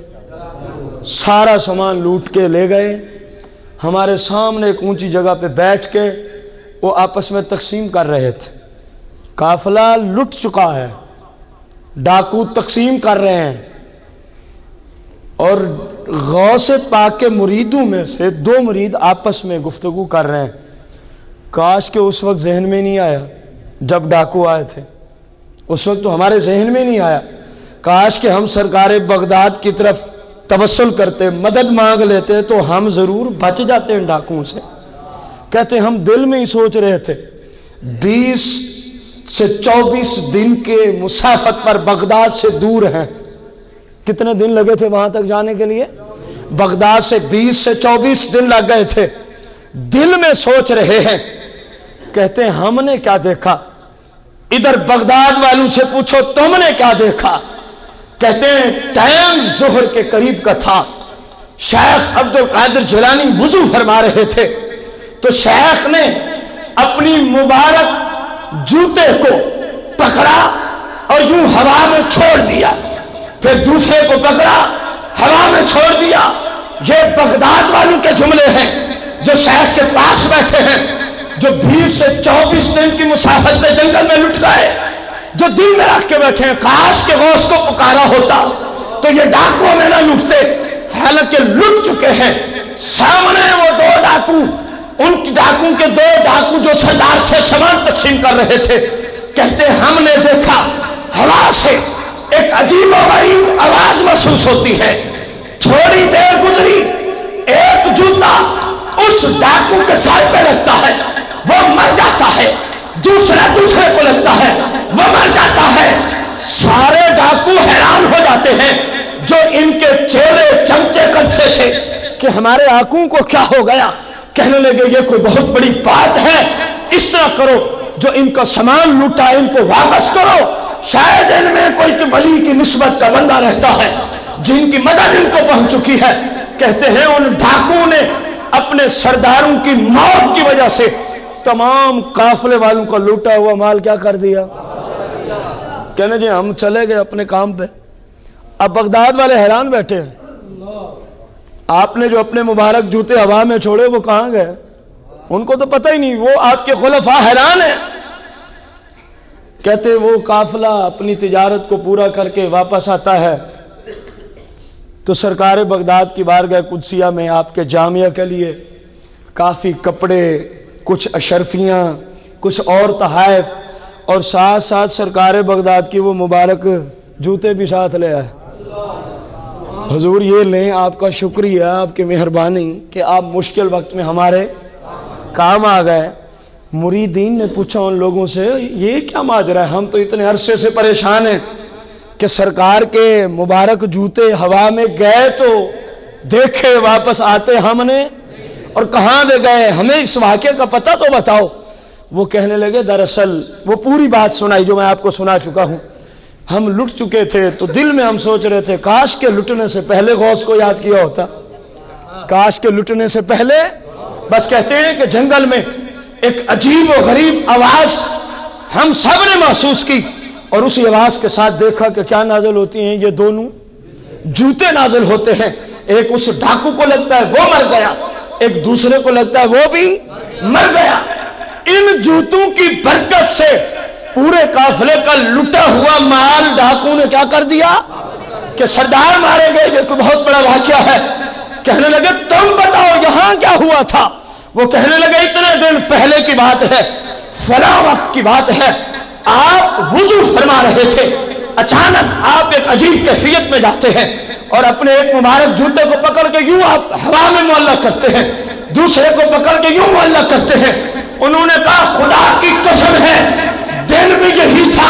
سارا سامان لوٹ کے لے گئے، ہمارے سامنے ایک اونچی جگہ پہ بیٹھ کے وہ آپس میں تقسیم کر رہے تھے۔ قافلہ لٹ چکا ہے، ڈاکو تقسیم کر رہے ہیں، اور غوث پاک کے مریدوں میں سے دو مرید آپس میں گفتگو کر رہے ہیں۔ کاش کہ اس وقت ذہن میں نہیں آیا جب ڈاکو آئے تھے، اس وقت تو ہمارے ذہن میں نہیں آیا، کاش کہ ہم سرکار بغداد کی طرف توسل کرتے، مدد مانگ لیتے تو ہم ضرور بچ جاتے ان ڈاکوؤں سے۔ کہتے ہم دل میں ہی سوچ رہے تھے 20 سے 24 دن کے مسافت پر بغداد سے دور ہیں۔ کتنے دن لگے تھے وہاں تک جانے کے لیے؟ بغداد سے 20 سے 24 دن لگ گئے تھے۔ دل میں سوچ رہے ہیں، کہتے ہیں ہم نے کیا دیکھا؟ ادھر بغداد والوں سے پوچھو تم نے کیا دیکھا؟ کہتے ہیں ٹائم ظہر کے قریب کا تھا، شیخ عبد القادر جیلانی وضو فرما رہے تھے، تو شیخ نے اپنی مبارک جوتے کو پکڑا اور یوں ہوا میں چھوڑ دیا، پھر دوسرے کو پکڑا، ہوا میں چھوڑ دیا۔ یہ بغداد والوں کے جملے ہیں جو شیخ کے پاس بیٹھے ہیں، جو 20 سے 24 دن کی مسافت میں جنگل میں لٹ گئے، جو دل میں رکھ کے بیٹھے ہیں کاش کہ غوث کو پکارا ہوتا تو یہ ڈاکو میں نہ لٹتے، حالانکہ لٹ چکے ہیں۔ سامنے وہ 2 ڈاکو، ان ڈاکو کے 2 ڈاکو جو سردار تھے سامان تقسیم کر رہے تھے، کہتے ہم نے دیکھا ہوا سے ایک عجیب و غریب آواز محسوس ہوتی ہے۔ تھوڑی دیر گزری، ایک جوتا اس ڈاکو کے سر پہ لگتا ہے، وہ مر جاتا ہے، دوسرے کو لگتا ہے، وہ مر جاتا ہے۔ سارے ڈاکو حیران ہو جاتے ہیں جو ان کے چیلے چمچے کرتے تھے کہ ہمارے آقوں کو کیا ہو گیا۔ کہنے لگے یہ کوئی بہت بڑی بات ہے، اس طرح کرو جو ان کا سامان لوٹا ان کو واپس کرو، شاید ان میں کوئی ولی کی نسبت کا بندہ رہتا ہے جن کی مدد ان کو پہنچ چکی ہے۔ کہتے ہیں ان ڈاکوؤں نے اپنے سرداروں کی موت کی وجہ سے تمام قافلے والوں کا لوٹا ہوا مال کیا کر دیا؟ کہنے جی ہم چلے گئے اپنے کام پہ۔ اب بغداد والے حیران بیٹھے ہیں، آپ نے جو اپنے مبارک جوتے ہوا میں چھوڑے وہ کہاں گئے؟ ان کو تو پتہ ہی نہیں، وہ آپ کے خلفاء حیران ہیں۔ کہتے وہ قافلہ اپنی تجارت کو پورا کر کے واپس آتا ہے تو سرکار بغداد کی بارگاہ قدسیہ میں آپ کے جامعہ کے لیے کافی کپڑے، کچھ اشرفیاں، کچھ اور تحائف اور ساتھ ساتھ سرکار بغداد کی وہ مبارک جوتے بھی ساتھ لے آئے۔ حضور یہ لیں، آپ کا شکریہ، آپ کی مہربانی کہ آپ مشکل وقت میں ہمارے کام آ گئے۔ مریدین نے پوچھا ان لوگوں سے یہ کیا ماجرا ہے، ہم تو اتنے عرصے سے پریشان ہیں کہ سرکار کے مبارک جوتے ہوا میں گئے تو دیکھے، واپس آتے ہم نے اور کہاں دے گئے، ہمیں اس واقعے کا پتہ تو بتاؤ۔ وہ کہنے لگے دراصل وہ پوری بات سنائی جو میں آپ کو سنا چکا ہوں۔ ہم لٹ چکے تھے تو دل میں ہم سوچ رہے تھے کاش کے لٹنے سے پہلے غوث کو یاد کیا ہوتا، کاش کے لٹنے سے پہلے۔ بس کہتے ہیں کہ جنگل میں ایک عجیب و غریب آواز ہم سب نے محسوس کی اور اسی آواز کے ساتھ دیکھا کہ کیا نازل ہوتی ہیں، یہ دونوں جوتے نازل ہوتے ہیں۔ ایک اس ڈاکو کو لگتا ہے وہ مر گیا، ایک دوسرے کو لگتا ہے وہ بھی مر گیا۔ ان جوتوں کی برکت سے پورے قافلے کا لٹا ہوا مال ڈاکو نے کیا کر دیا کہ سردار مارے گئے۔ یہ تو بہت بڑا واقعہ ہے۔ کہنے لگے تم بتاؤ یہاں کیا ہوا تھا؟ وہ کہنے لگے اتنے دن پہلے کی بات ہے، فلاں وقت کی بات ہے، آپ وضو فرما رہے تھے، اچانک آپ ایک عجیب کیفیت میں جاتے ہیں اور اپنے ایک مبارک جوتے کو پکڑ کے یوں آپ ہوا میں معلق کرتے ہیں، دوسرے کو پکڑ کے یوں معلق کرتے ہیں۔ انہوں نے کہا خدا کی قسم ہے دن بھی یہی تھا،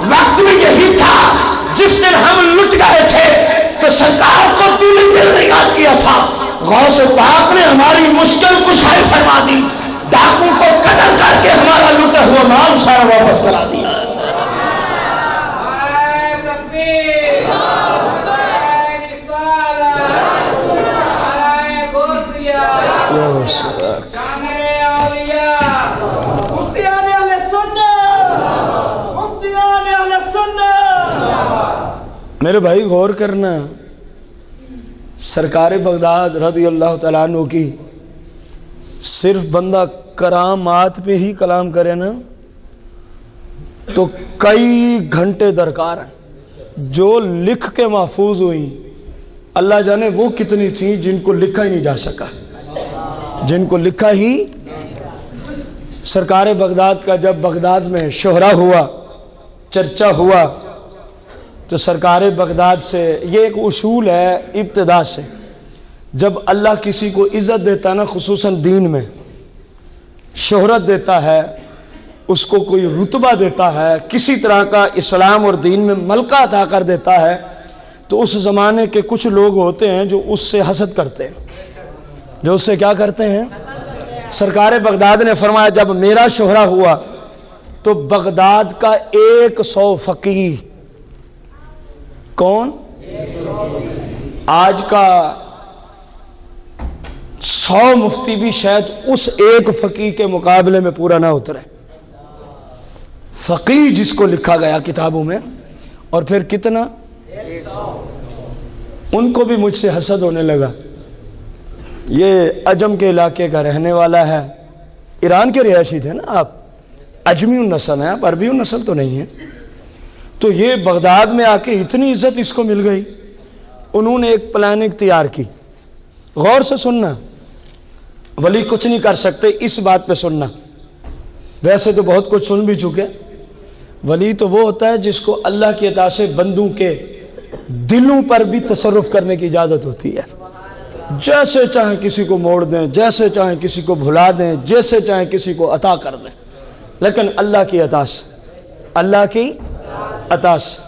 وقت بھی یہی تھا جس دن ہم لٹ گئے تھے کہ سرکار کو دل نہیں یاد کیا تھا، غوث پاک نے ہماری مشکل کشائی فرما دی، ڈاکو کو قتل کر کے ہمارا لٹا ہوا مال سارا واپس کرا دیا۔ میرے بھائی غور کرنا، سرکار بغداد رضی اللہ تعالیٰ عنہ کی صرف بندہ کرامات پہ ہی کلام کرے نا تو کئی گھنٹے درکار ہیں۔ جو لکھ کے محفوظ ہوئیں اللہ جانے وہ کتنی تھیں جن کو لکھا ہی نہیں جا سکا، جن کو لکھا ہی۔ سرکار بغداد کا جب بغداد میں شہرہ ہوا، چرچا ہوا، تو سرکار بغداد سے یہ ایک اصول ہے ابتدا سے، جب اللہ کسی کو عزت دیتا ہے نا، خصوصاً دین میں شہرت دیتا ہے، اس کو کوئی رتبہ دیتا ہے، کسی طرح کا اسلام اور دین میں ملکہ عطا کر دیتا ہے، تو اس زمانے کے کچھ لوگ ہوتے ہیں جو اس سے حسد کرتے ہیں، جو اس سے کیا کرتے ہیں؟ سرکار بغداد نے فرمایا جب میرا شہرہ ہوا تو بغداد کا 100 فقیہ، کون؟ آج کا 100 مفتی بھی شاید اس ایک فقیہ کے مقابلے میں پورا نہ اترے۔ فقیہ جس کو لکھا گیا کتابوں میں، اور پھر کتنا؟ ان کو بھی مجھ سے حسد ہونے لگا، یہ عجم کے علاقے کا رہنے والا ہے، ایران کے رہائشی تھے نا آپ، عجمی النسل ہیں آپ، عربی النسل تو نہیں ہیں، تو یہ بغداد میں آ کے اتنی عزت اس کو مل گئی، انہوں نے ایک پلاننگ تیار کی۔ غور سے سننا، ولی کچھ نہیں کر سکتے، اس بات پہ سننا، ویسے تو بہت کچھ سن بھی چکے۔ ولی تو وہ ہوتا ہے جس کو اللہ کی عطا سے بندوں کے دلوں پر بھی تصرف کرنے کی اجازت ہوتی ہے، جیسے چاہیں کسی کو موڑ دیں، جیسے چاہیں کسی کو بھلا دیں، جیسے چاہیں کسی کو عطا کر دیں، لیکن اللہ کی عطا سے، اللہ کی عطا سے۔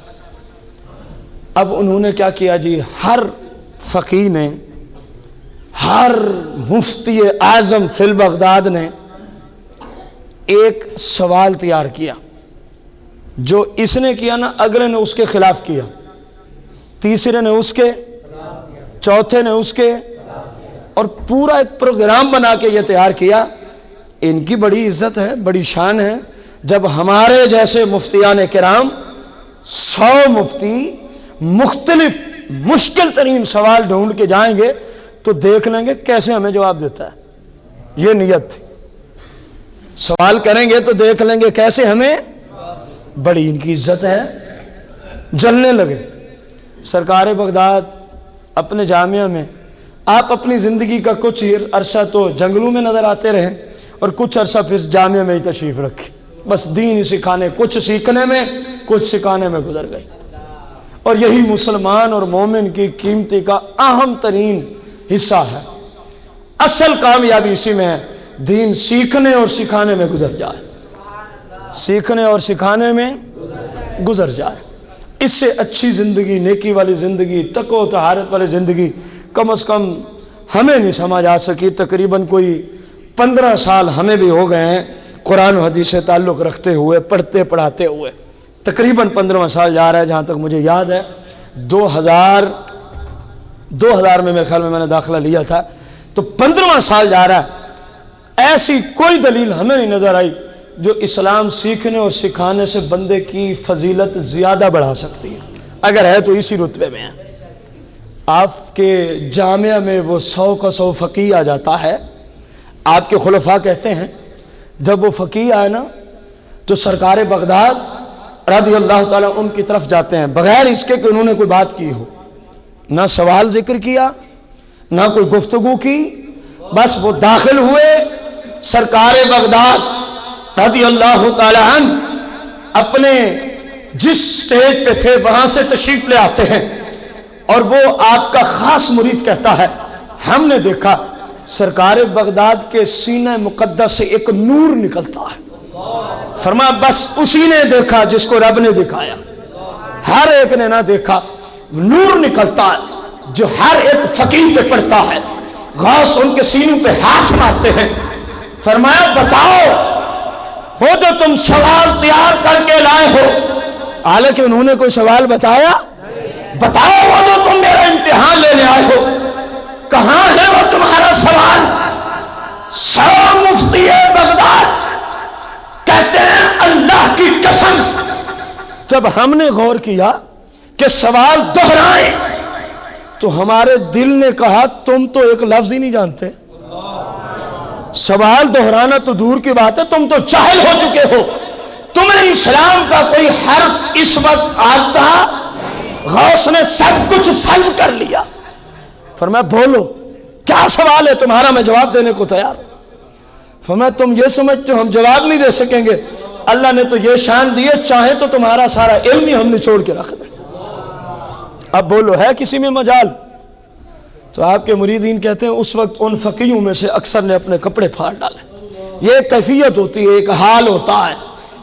اب انہوں نے کیا کیا جی، ہر فقیہ نے، ہر مفتی اعظم فی البغداد نے ایک سوال تیار کیا، جو اس نے کیا نا اگلے نے اس کے خلاف کیا، تیسرے نے اس کے، چوتھے نے اس کے، اور پورا ایک پروگرام بنا کے یہ تیار کیا۔ ان کی بڑی عزت ہے، بڑی شان ہے، جب ہمارے جیسے مفتیان کرام 100 مفتی مختلف مشکل ترین سوال ڈھونڈ کے جائیں گے تو دیکھ لیں گے کیسے ہمیں جواب دیتا ہے۔ یہ نیت تھی، سوال کریں گے تو دیکھ لیں گے کیسے ہمیں، بڑی ان کی عزت ہے۔ جلنے لگے سرکار بغداد اپنے جامعہ میں، آپ اپنی زندگی کا کچھ عرصہ تو جنگلوں میں نظر آتے رہے اور کچھ عرصہ پھر جامعہ میں ہی تشریف رکھے، بس دین سکھانے، کچھ سیکھنے میں کچھ سکھانے میں گزر گئی، اور یہی مسلمان اور مومن کی قیمتی کا اہم ترین حصہ ہے۔ اصل کامیابی اسی میں ہے، دین سیکھنے اور سکھانے میں گزر جائے، سیکھنے اور سکھانے میں گزر جائے۔ اس سے اچھی زندگی، نیکی والی زندگی، تقوی و طہارت والی زندگی کم از کم ہمیں نہیں سمجھ آ سکی۔ تقریباً کوئی 15 سال ہمیں بھی ہو گئے ہیں قرآن و حدیث سے تعلق رکھتے ہوئے، پڑھتے پڑھاتے ہوئے، تقریباً 15واں سال جا رہا ہے جہاں تک مجھے یاد ہے۔ 2000 میں میرے خیال میں نے داخلہ لیا تھا، تو 15واں سال جا رہا ہے۔ ایسی کوئی دلیل ہمیں نہیں نظر آئی جو اسلام سیکھنے اور سکھانے سے بندے کی فضیلت زیادہ بڑھا سکتی ہے، اگر ہے تو اسی رتبے میں ہے۔ آپ کے جامعہ میں وہ 100 کا 100 فقیہ آ جاتا ہے۔ آپ کے خلفاء کہتے ہیں جب وہ فقیہ آئے نا تو سرکار بغداد رضی اللہ تعالیٰ ان کی طرف جاتے ہیں، بغیر اس کے کہ انہوں نے کوئی بات کی ہو، نہ سوال ذکر کیا، نہ کوئی گفتگو کی، بس وہ داخل ہوئے۔ سرکار بغداد رضی اللہ تعالیٰ عنہ اپنے جس سٹیج پہ تھے وہاں سے تشریف لے آتے ہیں، اور وہ آپ کا خاص مرید کہتا ہے ہم نے دیکھا سرکار بغداد کے سینہ مقدس سے ایک نور نکلتا ہے۔ فرمایا بس اسی نے دیکھا جس کو رب نے دکھایا، ہر ایک نے نہ دیکھا، نور نکلتا ہے جو ہر ایک فقیر پہ پڑتا ہے۔ غوث ان کے سینوں پہ ہاتھ مارتے ہیں، فرمایا بتاؤ وہ جو تم سوال تیار کر کے لائے ہو، حالانکہ انہوں نے کوئی سوال بتایا، بتاؤ وہ جو تم میرا امتحان لینے آئے ہو، کہاں ہے وہ تمہارا سوال؟ 100 مفتی بغداد کہتے ہیں اللہ کی قسم جب ہم نے غور کیا کہ سوال دہرائیں تو ہمارے دل نے کہا تم تو ایک لفظ ہی نہیں جانتے، سوال دہرانا تو دور کی بات ہے، تم تو جاہل ہو چکے ہو، تمہیں اسلام کا کوئی حرف اس وقت آتا؟ غوث نے سب کچھ سلب کر لیا، فرمایا بولو کیا سوال ہے تمہارا، میں جواب دینے کو تیار۔ فرمایا تم یہ سمجھتے ہو ہم جواب نہیں دے سکیں گے؟ اللہ نے تو یہ شان دی ہے، چاہے تو تمہارا سارا علم ہی ہم نے چھوڑ کے رکھ دیں۔ اب بولو ہے کسی میں مجال؟ تو آپ کے مریدین کہتے ہیں اس وقت ان فقیہوں میں سے اکثر نے اپنے کپڑے پھاڑ ڈالے. یہ ایک کیفیت ہوتی ہے، ایک حال ہوتا ہے،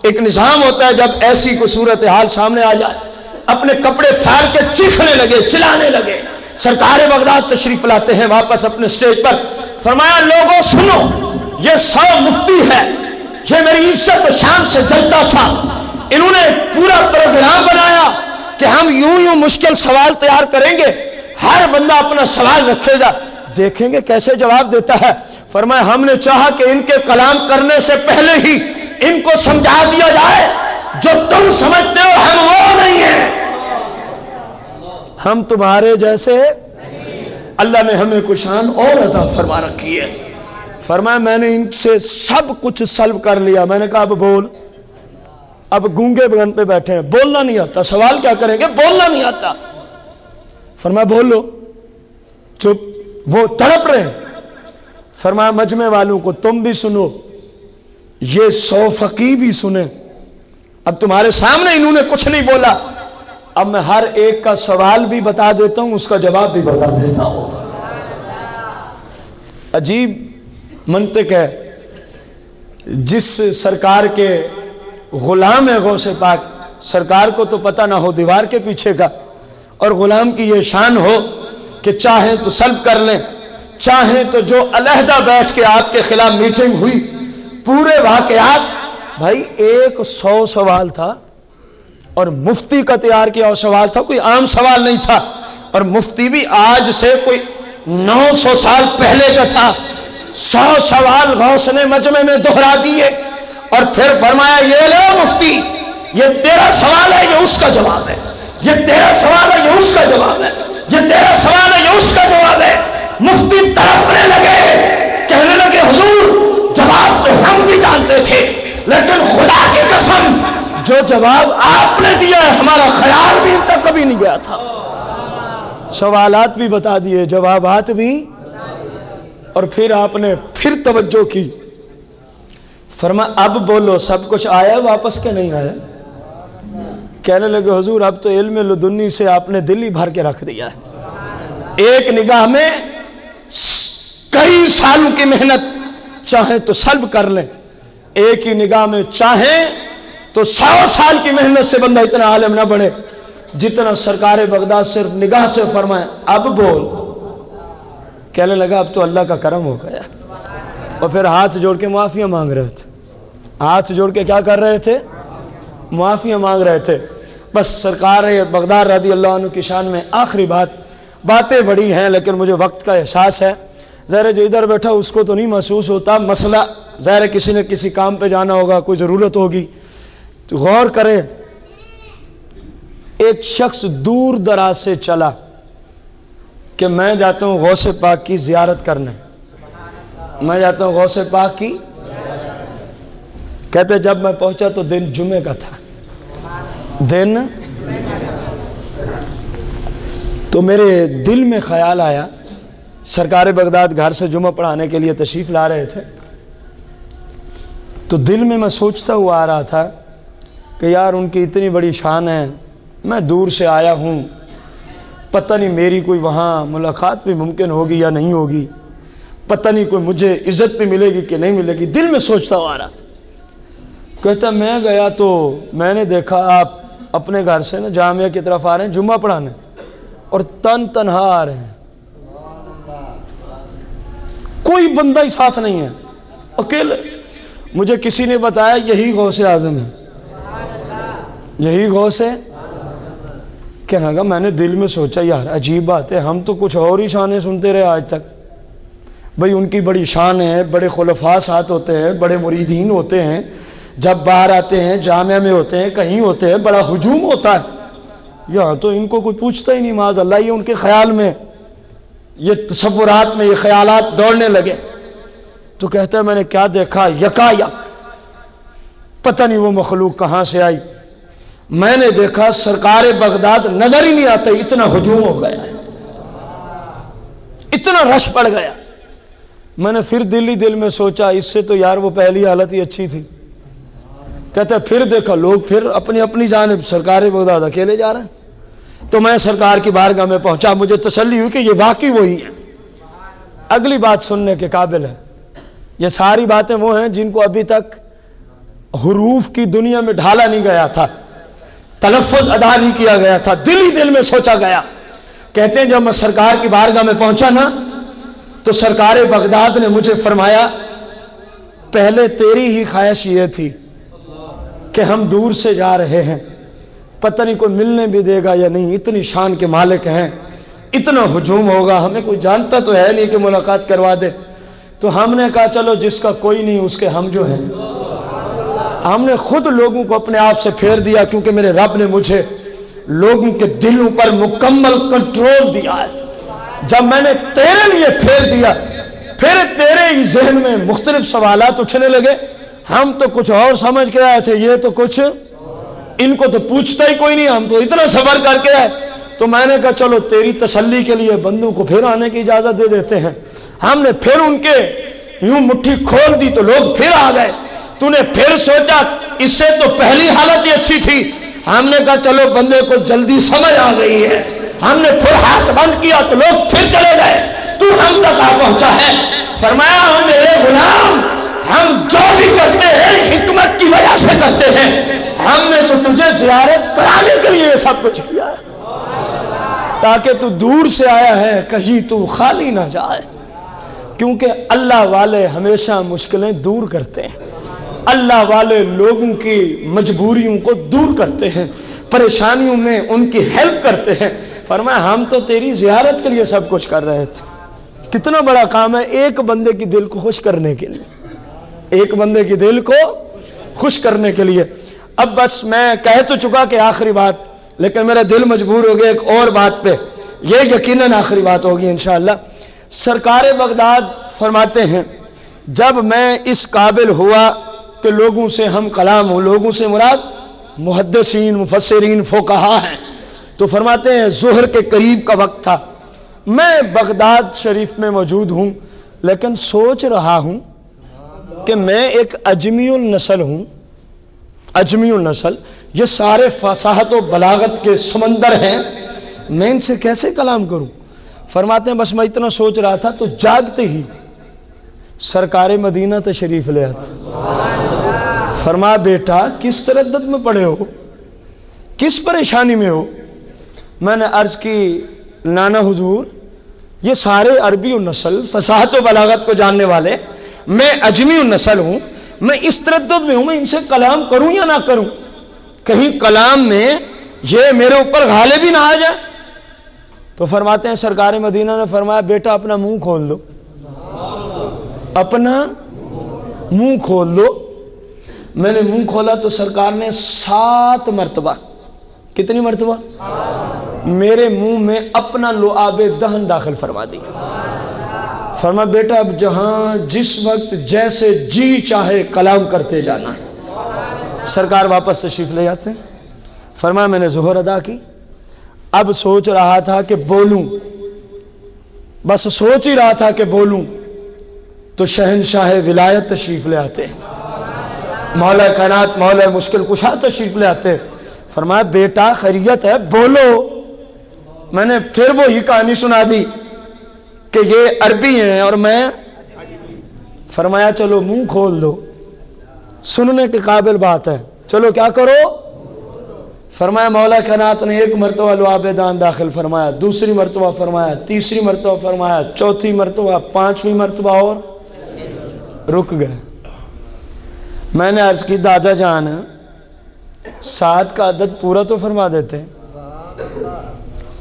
ایک نظام ہوتا ہے. جب ایسی کوئی صورتحال سامنے آ جائے اپنے کپڑے پھاڑ کے چیخنے لگے، چلانے لگے. سرکار بغداد تشریف لاتے ہیں واپس اپنے سٹیج پر. فرمایا لوگوں سنو، یہ 100 مفتی ہے، یہ میری عزت و شان سے جلتا تھا. انہوں نے پورا پروگرام بنایا کہ ہم یوں مشکل سوال تیار کریں گے، ہر بندہ اپنا سوال رکھے گا، دیکھیں گے کیسے جواب دیتا ہے. فرمایا ہم نے چاہا کہ ان کے کلام کرنے سے پہلے ہی ان کو سمجھا دیا جائے جو تم سمجھتے ہو ہم وہ نہیں ہیں، ہم تمہارے جیسے. اللہ نے ہمیں کچھ شان اور عطا فرما رکھی ہے. فرمایا میں نے ان سے سب کچھ سلب کر لیا. میں نے کہا اب بول. اب گونگے بگن پہ بیٹھے ہیں، بولنا نہیں آتا، سوال کیا کریں گے، بولنا نہیں آتا. فرمایا بول لو. چپ. وہ تڑپ رہے ہیں. فرمایا مجمع والوں کو تم بھی سنو، یہ 100 فقیہ بھی سنیں. اب تمہارے سامنے انہوں نے کچھ نہیں بولا، اب میں ہر ایک کا سوال بھی بتا دیتا ہوں، اس کا جواب بھی بتا دیتا ہوں. عجیب منطق ہے. جس سرکار کے غلام ہے غوث پاک، سرکار کو تو پتہ نہ ہو دیوار کے پیچھے کا، اور غلام کی یہ شان ہو کہ چاہیں تو سلب کر لیں، چاہیں تو جو علیحدہ بیٹھ کے آپ کے خلاف میٹنگ ہوئی، پورے واقعات. بھائی 100 سوال تھا اور مفتی کا تیار کیا اور سوال تھا، کوئی عام سوال نہیں تھا. اور مفتی بھی آج سے کوئی 900 سال پہلے کا تھا. 100 سوال غوث نے مجمع میں دہرا دیے اور پھر فرمایا یہ لو مفتی، یہ تیرا سوال ہے، یہ اس کا جواب ہے، یہ تیرا سوال ہے، یہ اس کا جواب ہے، یہ تیرا سوال ہے، یہ اس کا جواب ہے. مفتی تڑپنے لگے، کہنے لگے حضور جواب تو ہم بھی جانتے تھے، لیکن خدا کی قسم جو جواب آپ نے دیا ہے ہمارا خیال بھی ان تک کبھی نہیں گیا تھا. سوالات بھی بتا دیے، جوابات بھی. اور پھر آپ نے پھر توجہ کی. فرمایا اب بولو سب کچھ آیا واپس کے نہیں آیا؟ کہنے لگے حضور اب تو علم لدنی سے آپ نے دل ہی بھر کے رکھ دیا ہے. ایک نگاہ میں کئی سالوں کی محنت چاہیں تو سلب کر لیں، ایک ہی نگاہ میں چاہیں تو 100 سال کی محنت سے بندہ اتنا عالم نہ بنے جتنا سرکار بغداد صرف نگاہ سے فرمائے اب بول. کہنے لگا اب تو اللہ کا کرم ہو گیا. اور پھر ہاتھ جوڑ کے معافیاں مانگ رہے تھے. ہاتھ جوڑ کے کیا کر رہے تھے؟ معافیاں مانگ رہے تھے. بس سرکار بغداد رضی اللہ عنہ کی شان میں آخری باتیں بڑی ہیں، لیکن مجھے وقت کا احساس ہے. ظاہر جو ادھر بیٹھا اس کو تو نہیں محسوس ہوتا مسئلہ، ظاہر کسی نے کسی کام پہ جانا ہوگا، کوئی ضرورت ہوگی. تو غور کریں، ایک شخص دور دراز سے چلا کہ میں جاتا ہوں غوث پاک کی زیارت کرنے، میں جاتا ہوں غوث پاک کی. کہتے جب میں پہنچا تو دن جمعے کا تھا. دن تو میرے دل میں خیال آیا، سرکار بغداد گھر سے جمعہ پڑھانے کے لیے تشریف لا رہے تھے، تو دل میں سوچتا ہوا آ رہا تھا کہ یار ان کی اتنی بڑی شان ہے، میں دور سے آیا ہوں، پتہ نہیں میری کوئی وہاں ملاقات بھی ممکن ہوگی یا نہیں ہوگی، پتہ نہیں کوئی مجھے عزت بھی ملے گی کہ نہیں ملے گی. دل میں سوچتا ہوا آ رہا تھا. کہتا میں گیا تو میں نے دیکھا آپ اپنے گھر سے نا جامعہ کی طرف آ رہے ہیں جمعہ پڑھانے، اور تنہا آ رہے ہیں، کوئی بندہ ہی ساتھ نہیں ہے، اکیلے. مجھے کسی نے بتایا یہی غوث اعظم ہے، یہی غوث ہے. کہنے لگا میں نے دل میں سوچا یار عجیب بات ہے، ہم تو کچھ اور ہی شانیں سنتے رہے آج تک. بھئی ان کی بڑی شان ہے، بڑے خلفاء ساتھ ہوتے ہیں، بڑے مریدین ہوتے ہیں، جب باہر آتے ہیں جامعہ میں ہوتے ہیں، کہیں ہوتے ہیں، بڑا ہجوم ہوتا ہے. یا تو ان کو کوئی پوچھتا ہی نہیں، معاذ اللہ. یہ ان کے خیال میں، یہ تصورات میں یہ خیالات دوڑنے لگے. تو کہتا ہے میں نے کیا دیکھا، یکا یک پتہ نہیں وہ مخلوق کہاں سے آئی، میں نے دیکھا سرکار بغداد نظر ہی نہیں آتا، اتنا ہجوم ہو گیا ہے، اتنا رش پڑ گیا. میں نے پھر دل ہی دل میں سوچا اس سے تو یار وہ پہلی حالت ہی اچھی تھی. کہتا ہے پھر دیکھا لوگ پھر اپنی اپنی جانب، سرکار بغداد اکیلے جا رہے ہیں. تو میں سرکار کی بارگاہ میں پہنچا، مجھے تسلی ہوئی کہ یہ واقعی وہی ہے۔ اگلی بات سننے کے قابل ہے، یہ ساری باتیں وہ ہیں جن کو ابھی تک حروف کی دنیا میں ڈھالا نہیں گیا تھا، تلفظ ادا نہیں کیا گیا تھا، دل ہی دل میں سوچا گیا۔ کہتے ہیں جب میں سرکار کی بارگاہ میں پہنچا نا تو سرکار بغداد نے مجھے فرمایا پہلے تیری ہی خواہش یہ تھی کہ ہم دور سے جا رہے ہیں، پتہ نہیں کوئی ملنے بھی دے گا یا نہیں، اتنی شان کے مالک ہیں، اتنا ہجوم ہوگا، ہمیں کوئی جانتا تو ہے نہیں کہ ملاقات کروا دے۔ تو ہم نے کہا چلو جس کا کوئی نہیں اس کے ہم جو ہیں، ہم نے خود لوگوں کو اپنے آپ سے پھیر دیا، کیونکہ میرے رب نے مجھے لوگوں کے دلوں پر مکمل کنٹرول دیا ہے۔ جب میں نے تیرے لیے پھیر دیا، پھر تیرے ہی ذہن میں مختلف سوالات اٹھنے لگے، ہم تو کچھ اور سمجھ کے آئے تھے، یہ تو کچھ ان کو تو پوچھتا ہی کوئی نہیں، ہم تو اتنا صبر کر کے آئے۔ تو میں نے کہا چلو تیری تسلی کے لیے بندوں کو پھر آنے کی اجازت دے دیتے ہیں۔ ہم نے پھر ان کے یوں مٹھی کھول دی تو لوگ پھر آ گئے۔ تو نے پھر سوچا اس سے تو پہلی حالت ہی اچھی تھی، ہم نے کہا چلو بندے کو جلدی سمجھ آ گئی ہے، ہم نے پھر ہاتھ بند کیا تو لوگ پھر چلے گئے، تو ہم تک آ پہنچا ہے۔ فرمایا ہم میرے غلام، ہم جو بھی کرتے ہیں حکمت کی وجہ سے کرتے ہیں، ہم نے تو تجھے زیارت کرانے کے لیے سب کچھ کیا ہے، تاکہ تو دور سے آیا ہے کہیں تو خالی نہ جائے۔ کیونکہ اللہ والے ہمیشہ مشکلیں دور کرتے ہیں، اللہ والے لوگوں کی مجبوریوں کو دور کرتے ہیں، پریشانیوں میں ان کی ہیلپ کرتے ہیں۔ فرمایا ہم تو تیری زیارت کے لیے سب کچھ کر رہے تھے۔ کتنا بڑا کام ہے ایک بندے کی دل کو خوش کرنے کے لیے، ایک بندے کی دل کو خوش کرنے کے لیے۔ اب بس میں کہہ تو چکا کہ آخری بات، لیکن میرا دل مجبور ہو گیا ایک اور بات پہ، یہ یقیناً آخری بات ہوگی انشاءاللہ۔ سرکار بغداد فرماتے ہیں جب میں اس قابل ہوا کہ لوگوں سے ہم کلام ہوں، لوگوں سے مراد محدثین، مفسرین، فقہا ہیں، تو فرماتے ہیں ظہر کے قریب کا وقت تھا، میں بغداد شریف میں موجود ہوں، لیکن سوچ رہا ہوں کہ میں ایک اجمی النسل ہوں، اجمی النسل، یہ سارے فصاحت و بلاغت کے سمندر ہیں، میں ان سے کیسے کلام کروں؟ فرماتے ہیں بس میں اتنا سوچ رہا تھا تو جاگتے ہی سرکار مدینہ تشریف لے آتے۔ فرمایا بیٹا کس تردد میں پڑے ہو، کس پریشانی میں ہو؟ میں نے عرض کی نانا حضور یہ سارے عربی النسل، فصاحت و بلاغت کو جاننے والے، میں اجمی النسل ہوں، میں اس تردد میں ہوں میں ان سے کلام کروں یا نہ کروں، کہیں کلام میں یہ میرے اوپر غالب ہی نہ آ جائے۔ تو فرماتے ہیں سرکار مدینہ نے فرمایا بیٹا اپنا منہ کھول دو، اپنا منہ کھول دو۔ میں نے منہ کھولا تو سرکار نے 7 مرتبہ، کتنی مرتبہ؟ میرے منہ میں اپنا لعاب دہن داخل فرما دی۔ فرمایا بیٹا اب جہاں جس وقت جیسے جی چاہے کلام کرتے جانا ہے۔ سرکار واپس تشریف لے جاتے ہیں۔ فرمایا میں نے ظہر ادا کی، اب سوچ رہا تھا کہ بولوں، بس سوچ ہی رہا تھا کہ بولوں تو شہنشاہ ولایت تشریف لے آتے ہیں، مولا کائنات مولا مشکل کشا تشریف لے آتے ہیں۔ فرمایا بیٹا خیریت ہے بولو۔ میں نے پھر وہی کہانی سنا دی کہ یہ عربی ہیں اور میں، فرمایا چلو منہ کھول دو، سننے کے قابل بات ہے، چلو کیا کرو؟ فرمایا مولا کائنات نے 1 مرتبہ لعاب دہن داخل فرمایا، دوسری مرتبہ فرمایا، تیسری مرتبہ فرمایا، چوتھی مرتبہ، 5ویں مرتبہ اور رک گئے۔ میں نے عرض کی دادا جان 7 کا عدد پورا تو فرما دیتے،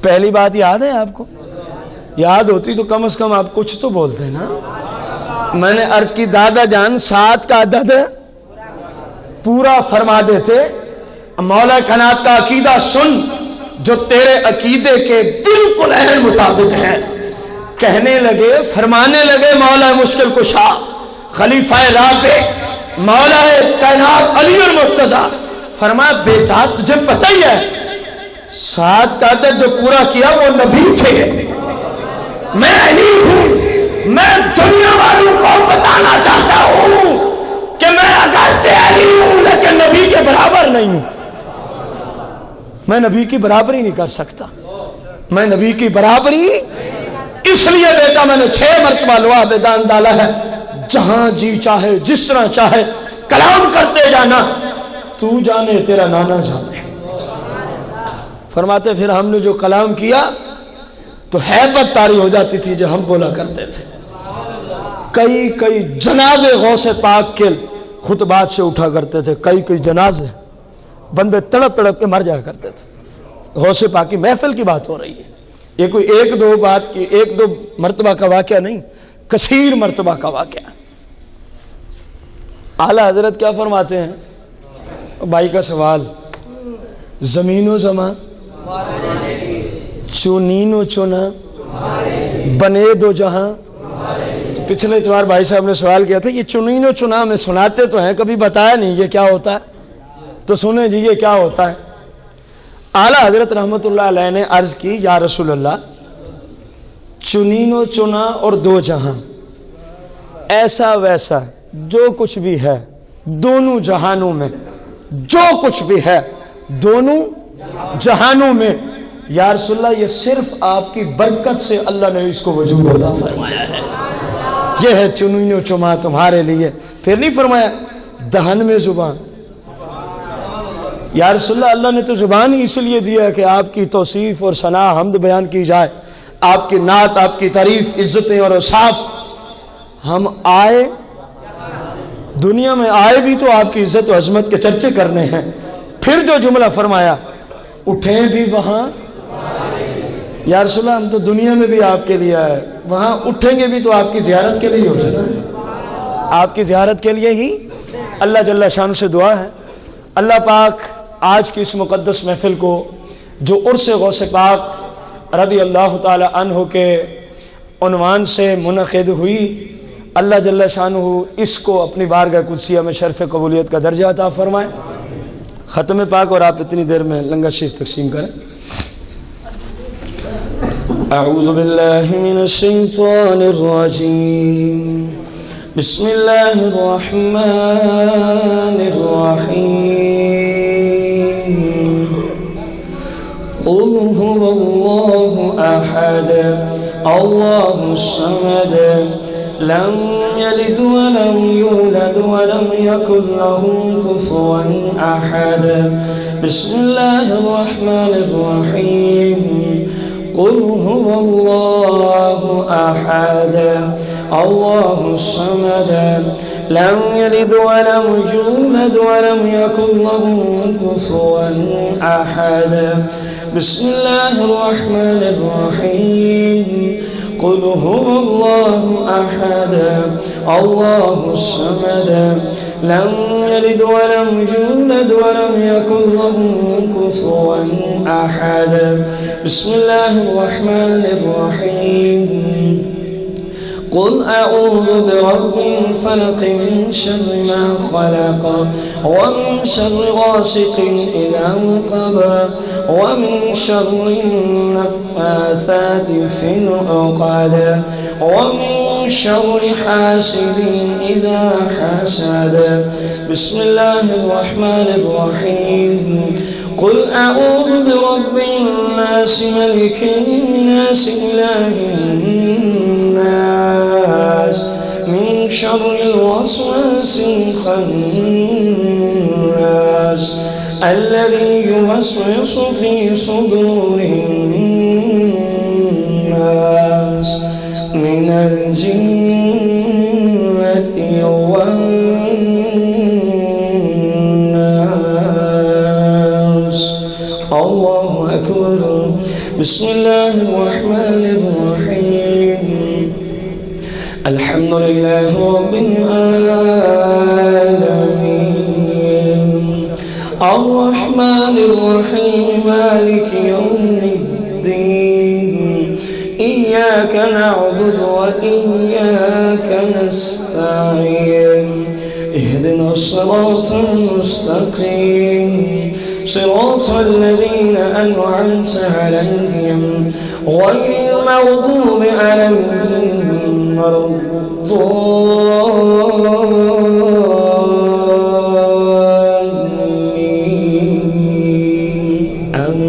پہلی بات یاد ہے آپ کو؟ یاد ہوتی تو کم از کم آپ کچھ تو بولتے نا۔ میں نے عرض کی دادا جان 7 کا عدد پورا فرما دیتے۔ مولا کائنات کا عقیدہ سن جو تیرے عقیدے کے بالکل عین مطابق ہے۔ کہنے لگے، فرمانے لگے مولا مشکل کشا، خلیفہ رابع، مولا کائنات علی المرتضیٰ، فرمایا بیٹا تجھے پتہ ہی ہے 7 کا عدد جو پورا کیا وہ نبی تھے، میں علی ہوں، میں دنیا والوں کو بتانا چاہتا ہوں کہ میں اگرچہ علی ہوں لیکن نبی کے برابر نہیں ہوں۔ میں نبی کی برابری نہیں کر سکتا، میں نبی کی برابری اس لیے بیٹا میں نے 6 مرتبہ لوہا میدان ڈالا ہے، جہاں جی چاہے جس طرح چاہے کلام کرتے جانا، تو جانے تیرا نانا جانے۔ فرماتے پھر ہم نے جو کلام کیا تو ہیبت طاری ہو جاتی تھی جو ہم بولا کرتے تھے۔ کئی جنازے غوث پاک کے خطبات سے اٹھا کرتے تھے، کئی جنازے، بندے تڑپ تڑپ کے مر جایا کرتے تھے۔ غوث پاک کی محفل کی بات ہو رہی ہے، یہ کوئی ایک دو مرتبہ کا واقعہ نہیں، کثیر مرتبہ کا واقعہ۔ اعلیٰ حضرت کیا فرماتے ہیں؟ بھائی کا سوال، زمین و زمان، چنین و چنا، بنے دو جہاں۔ تو پچھلے اتوار بھائی صاحب نے سوال کیا تھا، یہ چنین و چنا میں سناتے تو ہیں، کبھی بتایا نہیں یہ کیا ہوتا ہے، تو سنیں جی یہ کیا ہوتا ہے۔ اعلیٰ حضرت رحمت اللہ علیہ نے عرض کی، یا رسول اللہ، چنین و چنا اور 2 جہاں، ایسا ویسا جو کچھ بھی ہے دونوں جہانوں میں، جو کچھ بھی ہے دونوں جہانوں میں، یا رسول اللہ یہ صرف آپ کی برکت سے اللہ نے اس کو وجود عطا فرمایا ہے، یہ ہے چنین و چما تمہارے لیے۔ پھر نہیں فرمایا دہن میں زبان، یا رسول اللہ اللہ نے تو زبان ہی اس لیے دیا ہے کہ آپ کی توصیف اور ثنا حمد بیان کی جائے، آپ کی نعت، آپ کی تعریف، عزتیں اور اوصاف۔ ہم آئے دنیا میں آئے بھی تو آپ کی عزت و عظمت کے چرچے کرنے ہیں۔ پھر جو جملہ فرمایا، اٹھیں بھی وہاں، یا رسول اللہ ہم تو دنیا میں بھی آپ کے لیے آئے، وہاں اٹھیں گے بھی تو آپ کی زیارت کے لیے ہو جائے، آپ کی زیارت کے لیے ہی۔ اللہ جل شان سے دعا ہے اللہ پاک آج کی اس مقدس محفل کو جو عرس غوث پاک رضی اللہ تعالی عنہ کے عنوان سے منعقد ہوئی، اللہ جل شانہ اس کو اپنی بارگاہ قدسیہ میں شرف قبولیت کا درجہ عطا فرمائے۔ ختم پاک اور آپ اتنی دیر میں لنگر شریف تقسیم کریں۔ اعوذ باللہ من الشیطان الرجیم، بسم اللہ الرحمن الرحیم، قل هو اللہ احد اللہ الصمد لم يلد ولم يولد ولم يكن له كفوا أحد بسم الله الرحمن الرحيم قل هو الله أحد الله الصمد لم يلد ولم يولد ولم يكن له كفوا أحد بسم الله الرحمن الرحيم قل هو الله أحد الله الصمد لم يلد ولم يولد ولم يكن له كفوا أحد بسم الله الرحمن الرحيم قل أعوذ برب الفلق من شر ما خلق ومن شر غاسق إذا وقب ومن شر النفاثات في العقد ومن شر حاسد إذا حسد بسم الله الرحمن الرحيم قل أعوذ برب الناس ملك الناس إله الناس من شر الوسواس الخناس الذي يوسوس في صدور الناس من الجنة والناس الله أكبر بسم الله الرحمن الرحيم الحمد لله رب العالمين الرحمن الرحيم مالك يوم الدين إياك نعبد وإياك نستعين اهدنا الصراط المستقيم صراط الذين أنعمت عليهم غير المغضوب عليهم ولا الضالين آمين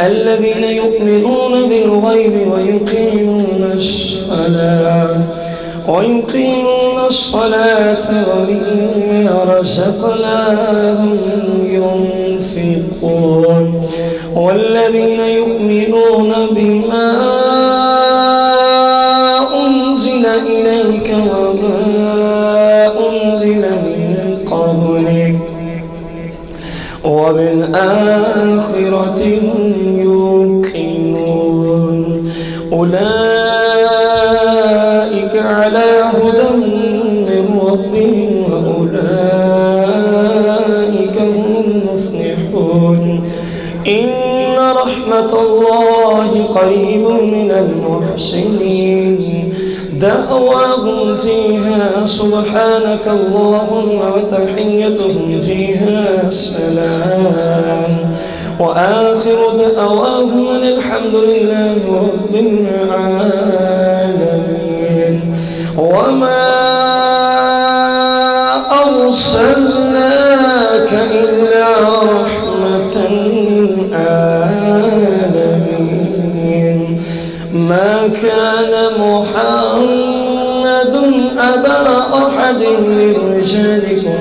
الذين يؤمنون بالغيب ويقيمون الصلاة ومما رزقناهم ينفقون والذين يؤمنون بما أنزل إليك وما أنزل من قبلك وبالآخرة هم يوقنون أولئك على هدى من ربهم وأولئك هم المفلحون إن رحمة الله قريب من المحسنين دعواهم فيها سبحانك اللهم وتحيتهم فيها سلام وآخر دعواهم أن الحمد لله رب العالمين وما أرسلناك إلا رحمة للعالمين ما كان محمد أبا أحد من رجالكم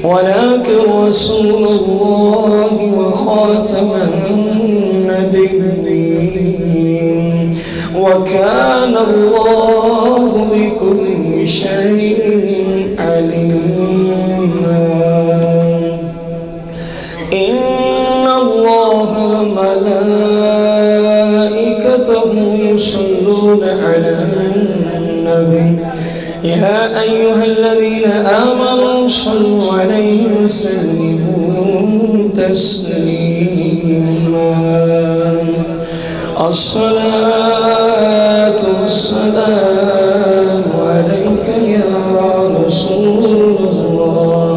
ولكن رسول الله وخاتم النبيين وكان الله بكل شيء عليما إن الله وملائكته يصلون على النبي يا أيها الذين آمنوا صلوا عليه وسلموا تسليما الصلاة والسلام عليك يا رسول الله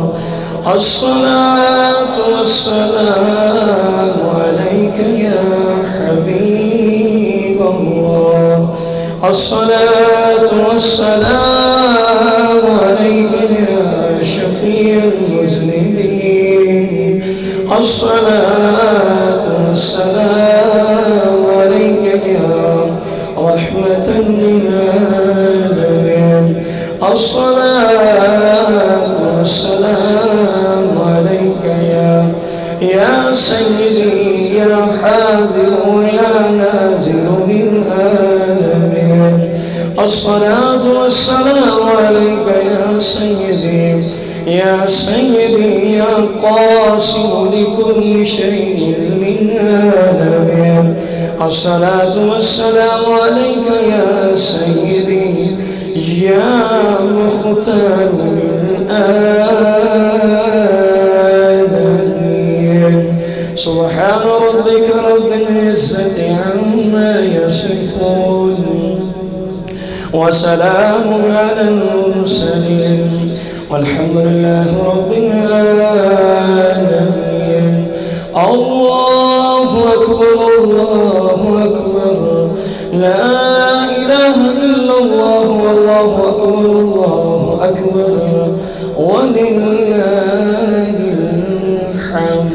الصلاة والسلام عليك يا حبيب الله الصلاة والسلام عليك يا شفيع المذنبين الصلاة والسلام عليك يا رحمة للعالمين الصلاة والسلام عليك يا سيدي يا حاذر يا نازل بالعالمين الصلاة والسلام عليك يا سيدي يا قاسم لكل شيء من عالمين الصلاة والسلام عليك يا سيدي يا مختار العالمين سبحان ربك رب العزة عما يصفون وسلام على المرسلين والحمد لله رب العالمين الله أكبر الله أكبر لا إله إلا الله والله أكبر ولله الحمد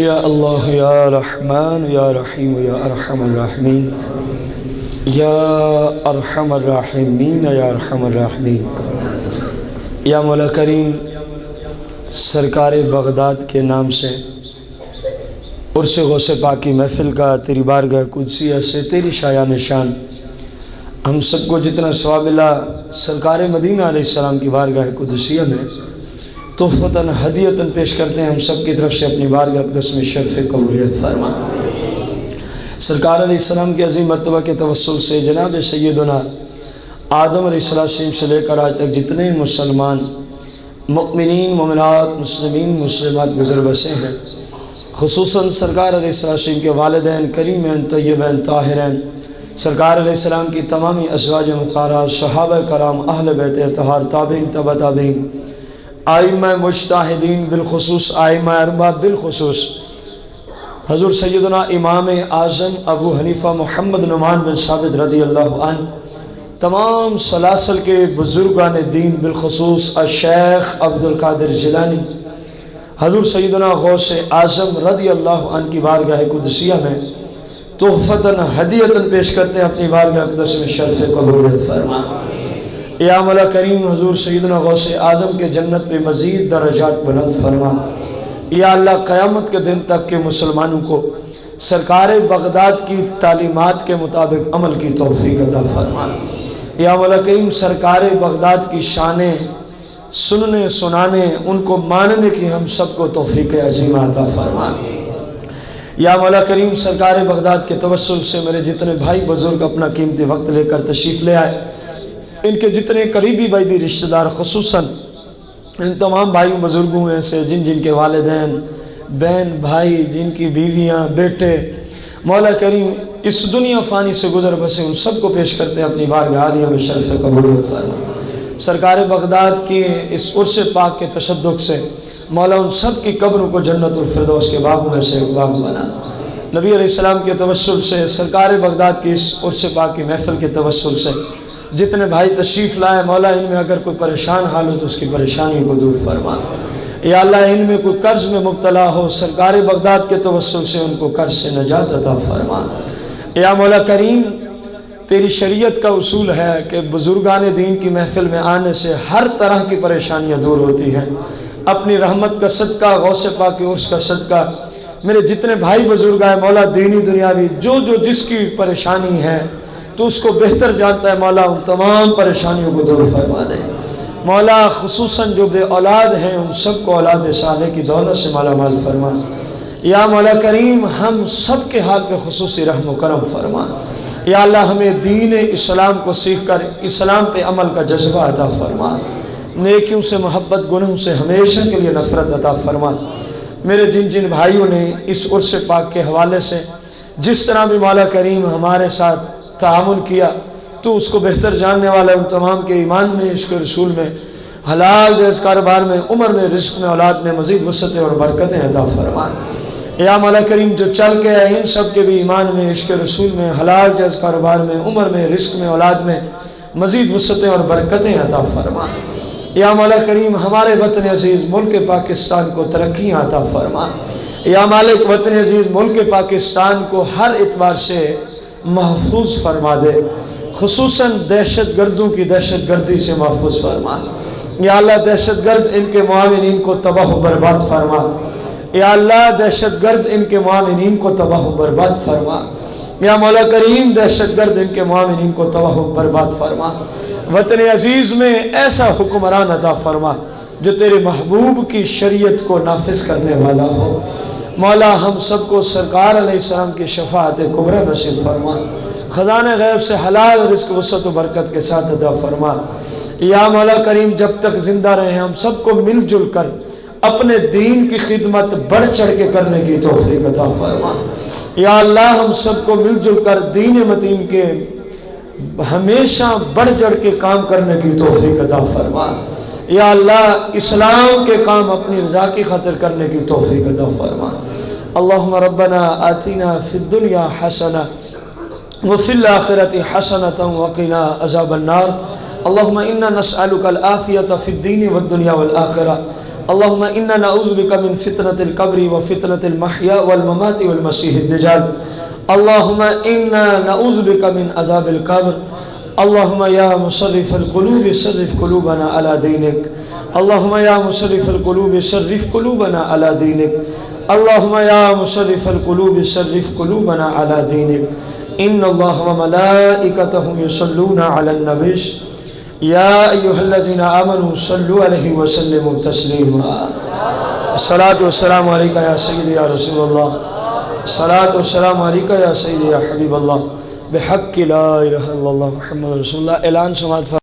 یا اللہ یا رحمان یا رحیم یا ارحم الراحمین یا ارحم الراحمین یا ارحم الراحمین۔ یا مولا کریم، سرکار بغداد کے نام سے عرس غوث پاک کی محفل کا تیری بارگاہ قدسیہ سے تیری شایان شان ہم سب کو جتنا ثواب ملا سرکار مدینہ علیہ السلام کی بارگاہ قدسیہ میں تحفتاً ہدیتاً پیش کرتے ہیں ہم سب کی طرف سے اپنی بارگاہ اقدس میں شرف قبولیت فرما۔ سرکار علیہ السلام کے عظیم مرتبہ کے توسل سے جناب سیدنا آدم علیہ السلام سے لے کر آج تک جتنے مسلمان مؤمنین مومنات مسلمین مسلمات گزر بسے ہیں، خصوصاً سرکار علیہ السلام کے والدین کریمین طیبین طاہرین، سرکار علیہ السلام کی تمامی ازواج مطہرات، صحابہ کرام، اہل بیت اطہار، تابعین تبع تابعین، ائمہ مجتہدین بالخصوص، ائمہ اربعہ بالخصوص، حضور سیدنا امام اعظم ابو حنیفہ محمد نعمان بن ثابت رضی اللہ عنہ، تمام سلاسل کے بزرگان دین بالخصوص الشیخ عبد القادر جیلانی، حضور سیدنا غوث اعظم رضی اللہ عنہ کی بارگاہ قدسیہ میں تحفتاً ہدیتاً پیش کرتے ہیں اپنی بارگاہ اقدس میں شرف قبولیت فرما۔ یا مولا کریم، حضور سیدنا غوث اعظم کے جنت پہ مزید درجات بلند فرما۔ یا اللہ، قیامت کے دن تک کے مسلمانوں کو سرکار بغداد کی تعلیمات کے مطابق عمل کی توفیق عطا فرما۔ یا مولا کریم، سرکار بغداد کی شانیں سننے سنانے ان کو ماننے کی ہم سب کو توفیق عظیم عطا فرما۔ یا مولا کریم، سرکار بغداد کے توسل سے میرے جتنے بھائی بزرگ اپنا قیمتی وقت لے کر تشریف لے آئے، ان کے جتنے قریبی بعیدی رشتہ دار، خصوصاً ان تمام بھائیوں بزرگوں میں سے جن کے والدین بہن بھائی، جن کی بیویاں بیٹے مولا کریم اس دنیا فانی سے گزر بسے، ان سب کو پیش کرتے ہیں اپنی بارگاہ عالیہ میں شرف قبولیت فرما۔ سرکار بغداد کی اس عرس پاک کے تصدق سے مولا ان سب کی قبروں کو جنت الفردوس کے باغ میں سے ایک باغ بنا۔ نبی علیہ السلام کے توسل سے سرکار بغداد کی اس عرس پاک کی محفل کے توسل سے جتنے بھائی تشریف لائے مولا، ان میں اگر کوئی پریشان حال ہو تو اس کی پریشانی کو دور فرما۔ یا اللہ، ان میں کوئی قرض میں مبتلا ہو، سرکار بغداد کے توسل سے ان کو قرض سے نجات عطا فرما۔ یا مولا کریم، تیری شریعت کا اصول ہے کہ بزرگان دین کی محفل میں آنے سے ہر طرح کی پریشانیاں دور ہوتی ہیں۔ اپنی رحمت کا صدقہ، غوث پاک کے عرس کا صدقہ، میرے جتنے بھائی بزرگ آئے مولا، دینی دنیاوی جو جس کی پریشانی ہے تو اس کو بہتر جانتا ہے مولا، ان تمام پریشانیوں کو دور فرما دے مولا۔ خصوصاً جو بے اولاد ہیں ان سب کو اولاد صالح کی دولت سے مالا مال فرما۔ یا مولا کریم، ہم سب کے حال پہ خصوصی رحم و کرم فرما۔ یا اللہ، ہمیں دین اسلام کو سیکھ کر اسلام پہ عمل کا جذبہ عطا فرما، نیکیوں سے محبت، گناہوں سے ہمیشہ کے لیے نفرت عطا فرما۔ میرے جن بھائیوں نے اس عرس پاک کے حوالے سے جس طرح بھی مولا کریم ہمارے ساتھ تعامل کیا، تو اس کو بہتر جاننے والا، ان تمام کے ایمان میں، عشق رسول میں، حلال جائز کاروبار میں، عمر میں، رزق میں، اولاد میں مزید وسعتیں اور برکتیں عطا فرما۔ یا مولا کریم، جو چل کے آئے ان سب کے بھی ایمان میں، عشق رسول میں، حلال جائز کاروبار میں، عمر میں، رزق میں، اولاد میں مزید وسعتیں اور برکتیں عطا فرما۔ یا مولا کریم، ہمارے وطن عزیز ملک پاکستان کو ترقیاں عطا فرما۔ یا مالک، وطن عزیز ملک پاکستان کو ہر اعتبار سے محفوظ فرما دے، خصوصاً دہشت گردوں کی دہشت گردی سے محفوظ فرما۔ یا اللہ، دہشت گرد ان کے معاونین کو تباہ و برباد فرما۔ یا اللہ، دہشت گرد ان کے معاونین کو تباہ و برباد فرما۔ یا مولا کریم، دہشت گرد ان کے معاونین کو تباہ و برباد فرما۔ وطن عزیز میں ایسا حکمران عطا فرما جو تیرے محبوب کی شریعت کو نافذ کرنے والا ہو۔ مولا، ہم سب کو سرکار علیہ السلام کی شفاعت کبریٰ نصیب فرما، خزانہ غیب سے حلال رزق وسعت و برکت کے ساتھ عطا فرما۔ یا مولا کریم، جب تک زندہ رہے ہم سب کو مل جل کر اپنے دین کی خدمت بڑھ چڑھ کے کرنے کی توفیق عطا فرما۔ یا اللہ، ہم سب کو مل جل کر دین متین کے ہمیشہ بڑھ چڑھ کے کام کرنے کی توفیق عطا فرما۔ یا اللہ، اسلام کے کام اپنی رضا کی خاطر کرنے کی توفیق عطا فرما۔ اللہم ربنا آتنا فی الدنیا حسنہ وفی الآخرۃ حسنۃ وقنا عذاب النار۔ اللہم انا نسألک العافیۃ فی الدین والدنیا والآخرہ۔ اللهم إنا نعوذ بك من فتنة القبر وفتنة المحيا والممات والمسيح الدجال. اللهم إنا نعوذ بك من عذاب القبر. اللهم يا مصرف القلوب صرف قلوبنا على دينك. اللهم يا مصرف القلوب صرف قلوبنا على دينك. اللهم يا مصرف القلوب صرف قلوبنا على دينك. إن الله وملائكته يصلون على النبي يا أيها الذين آمنوا صلوا عليه وسلموا تسليما. الصلاة والسلام عليك يا سيدي يا رسول الله. الصلاة والسلام عليك يا سيدي يا حبيب الله. بحق لا إله إلا الله محمد رسول الله. اعلان سماعت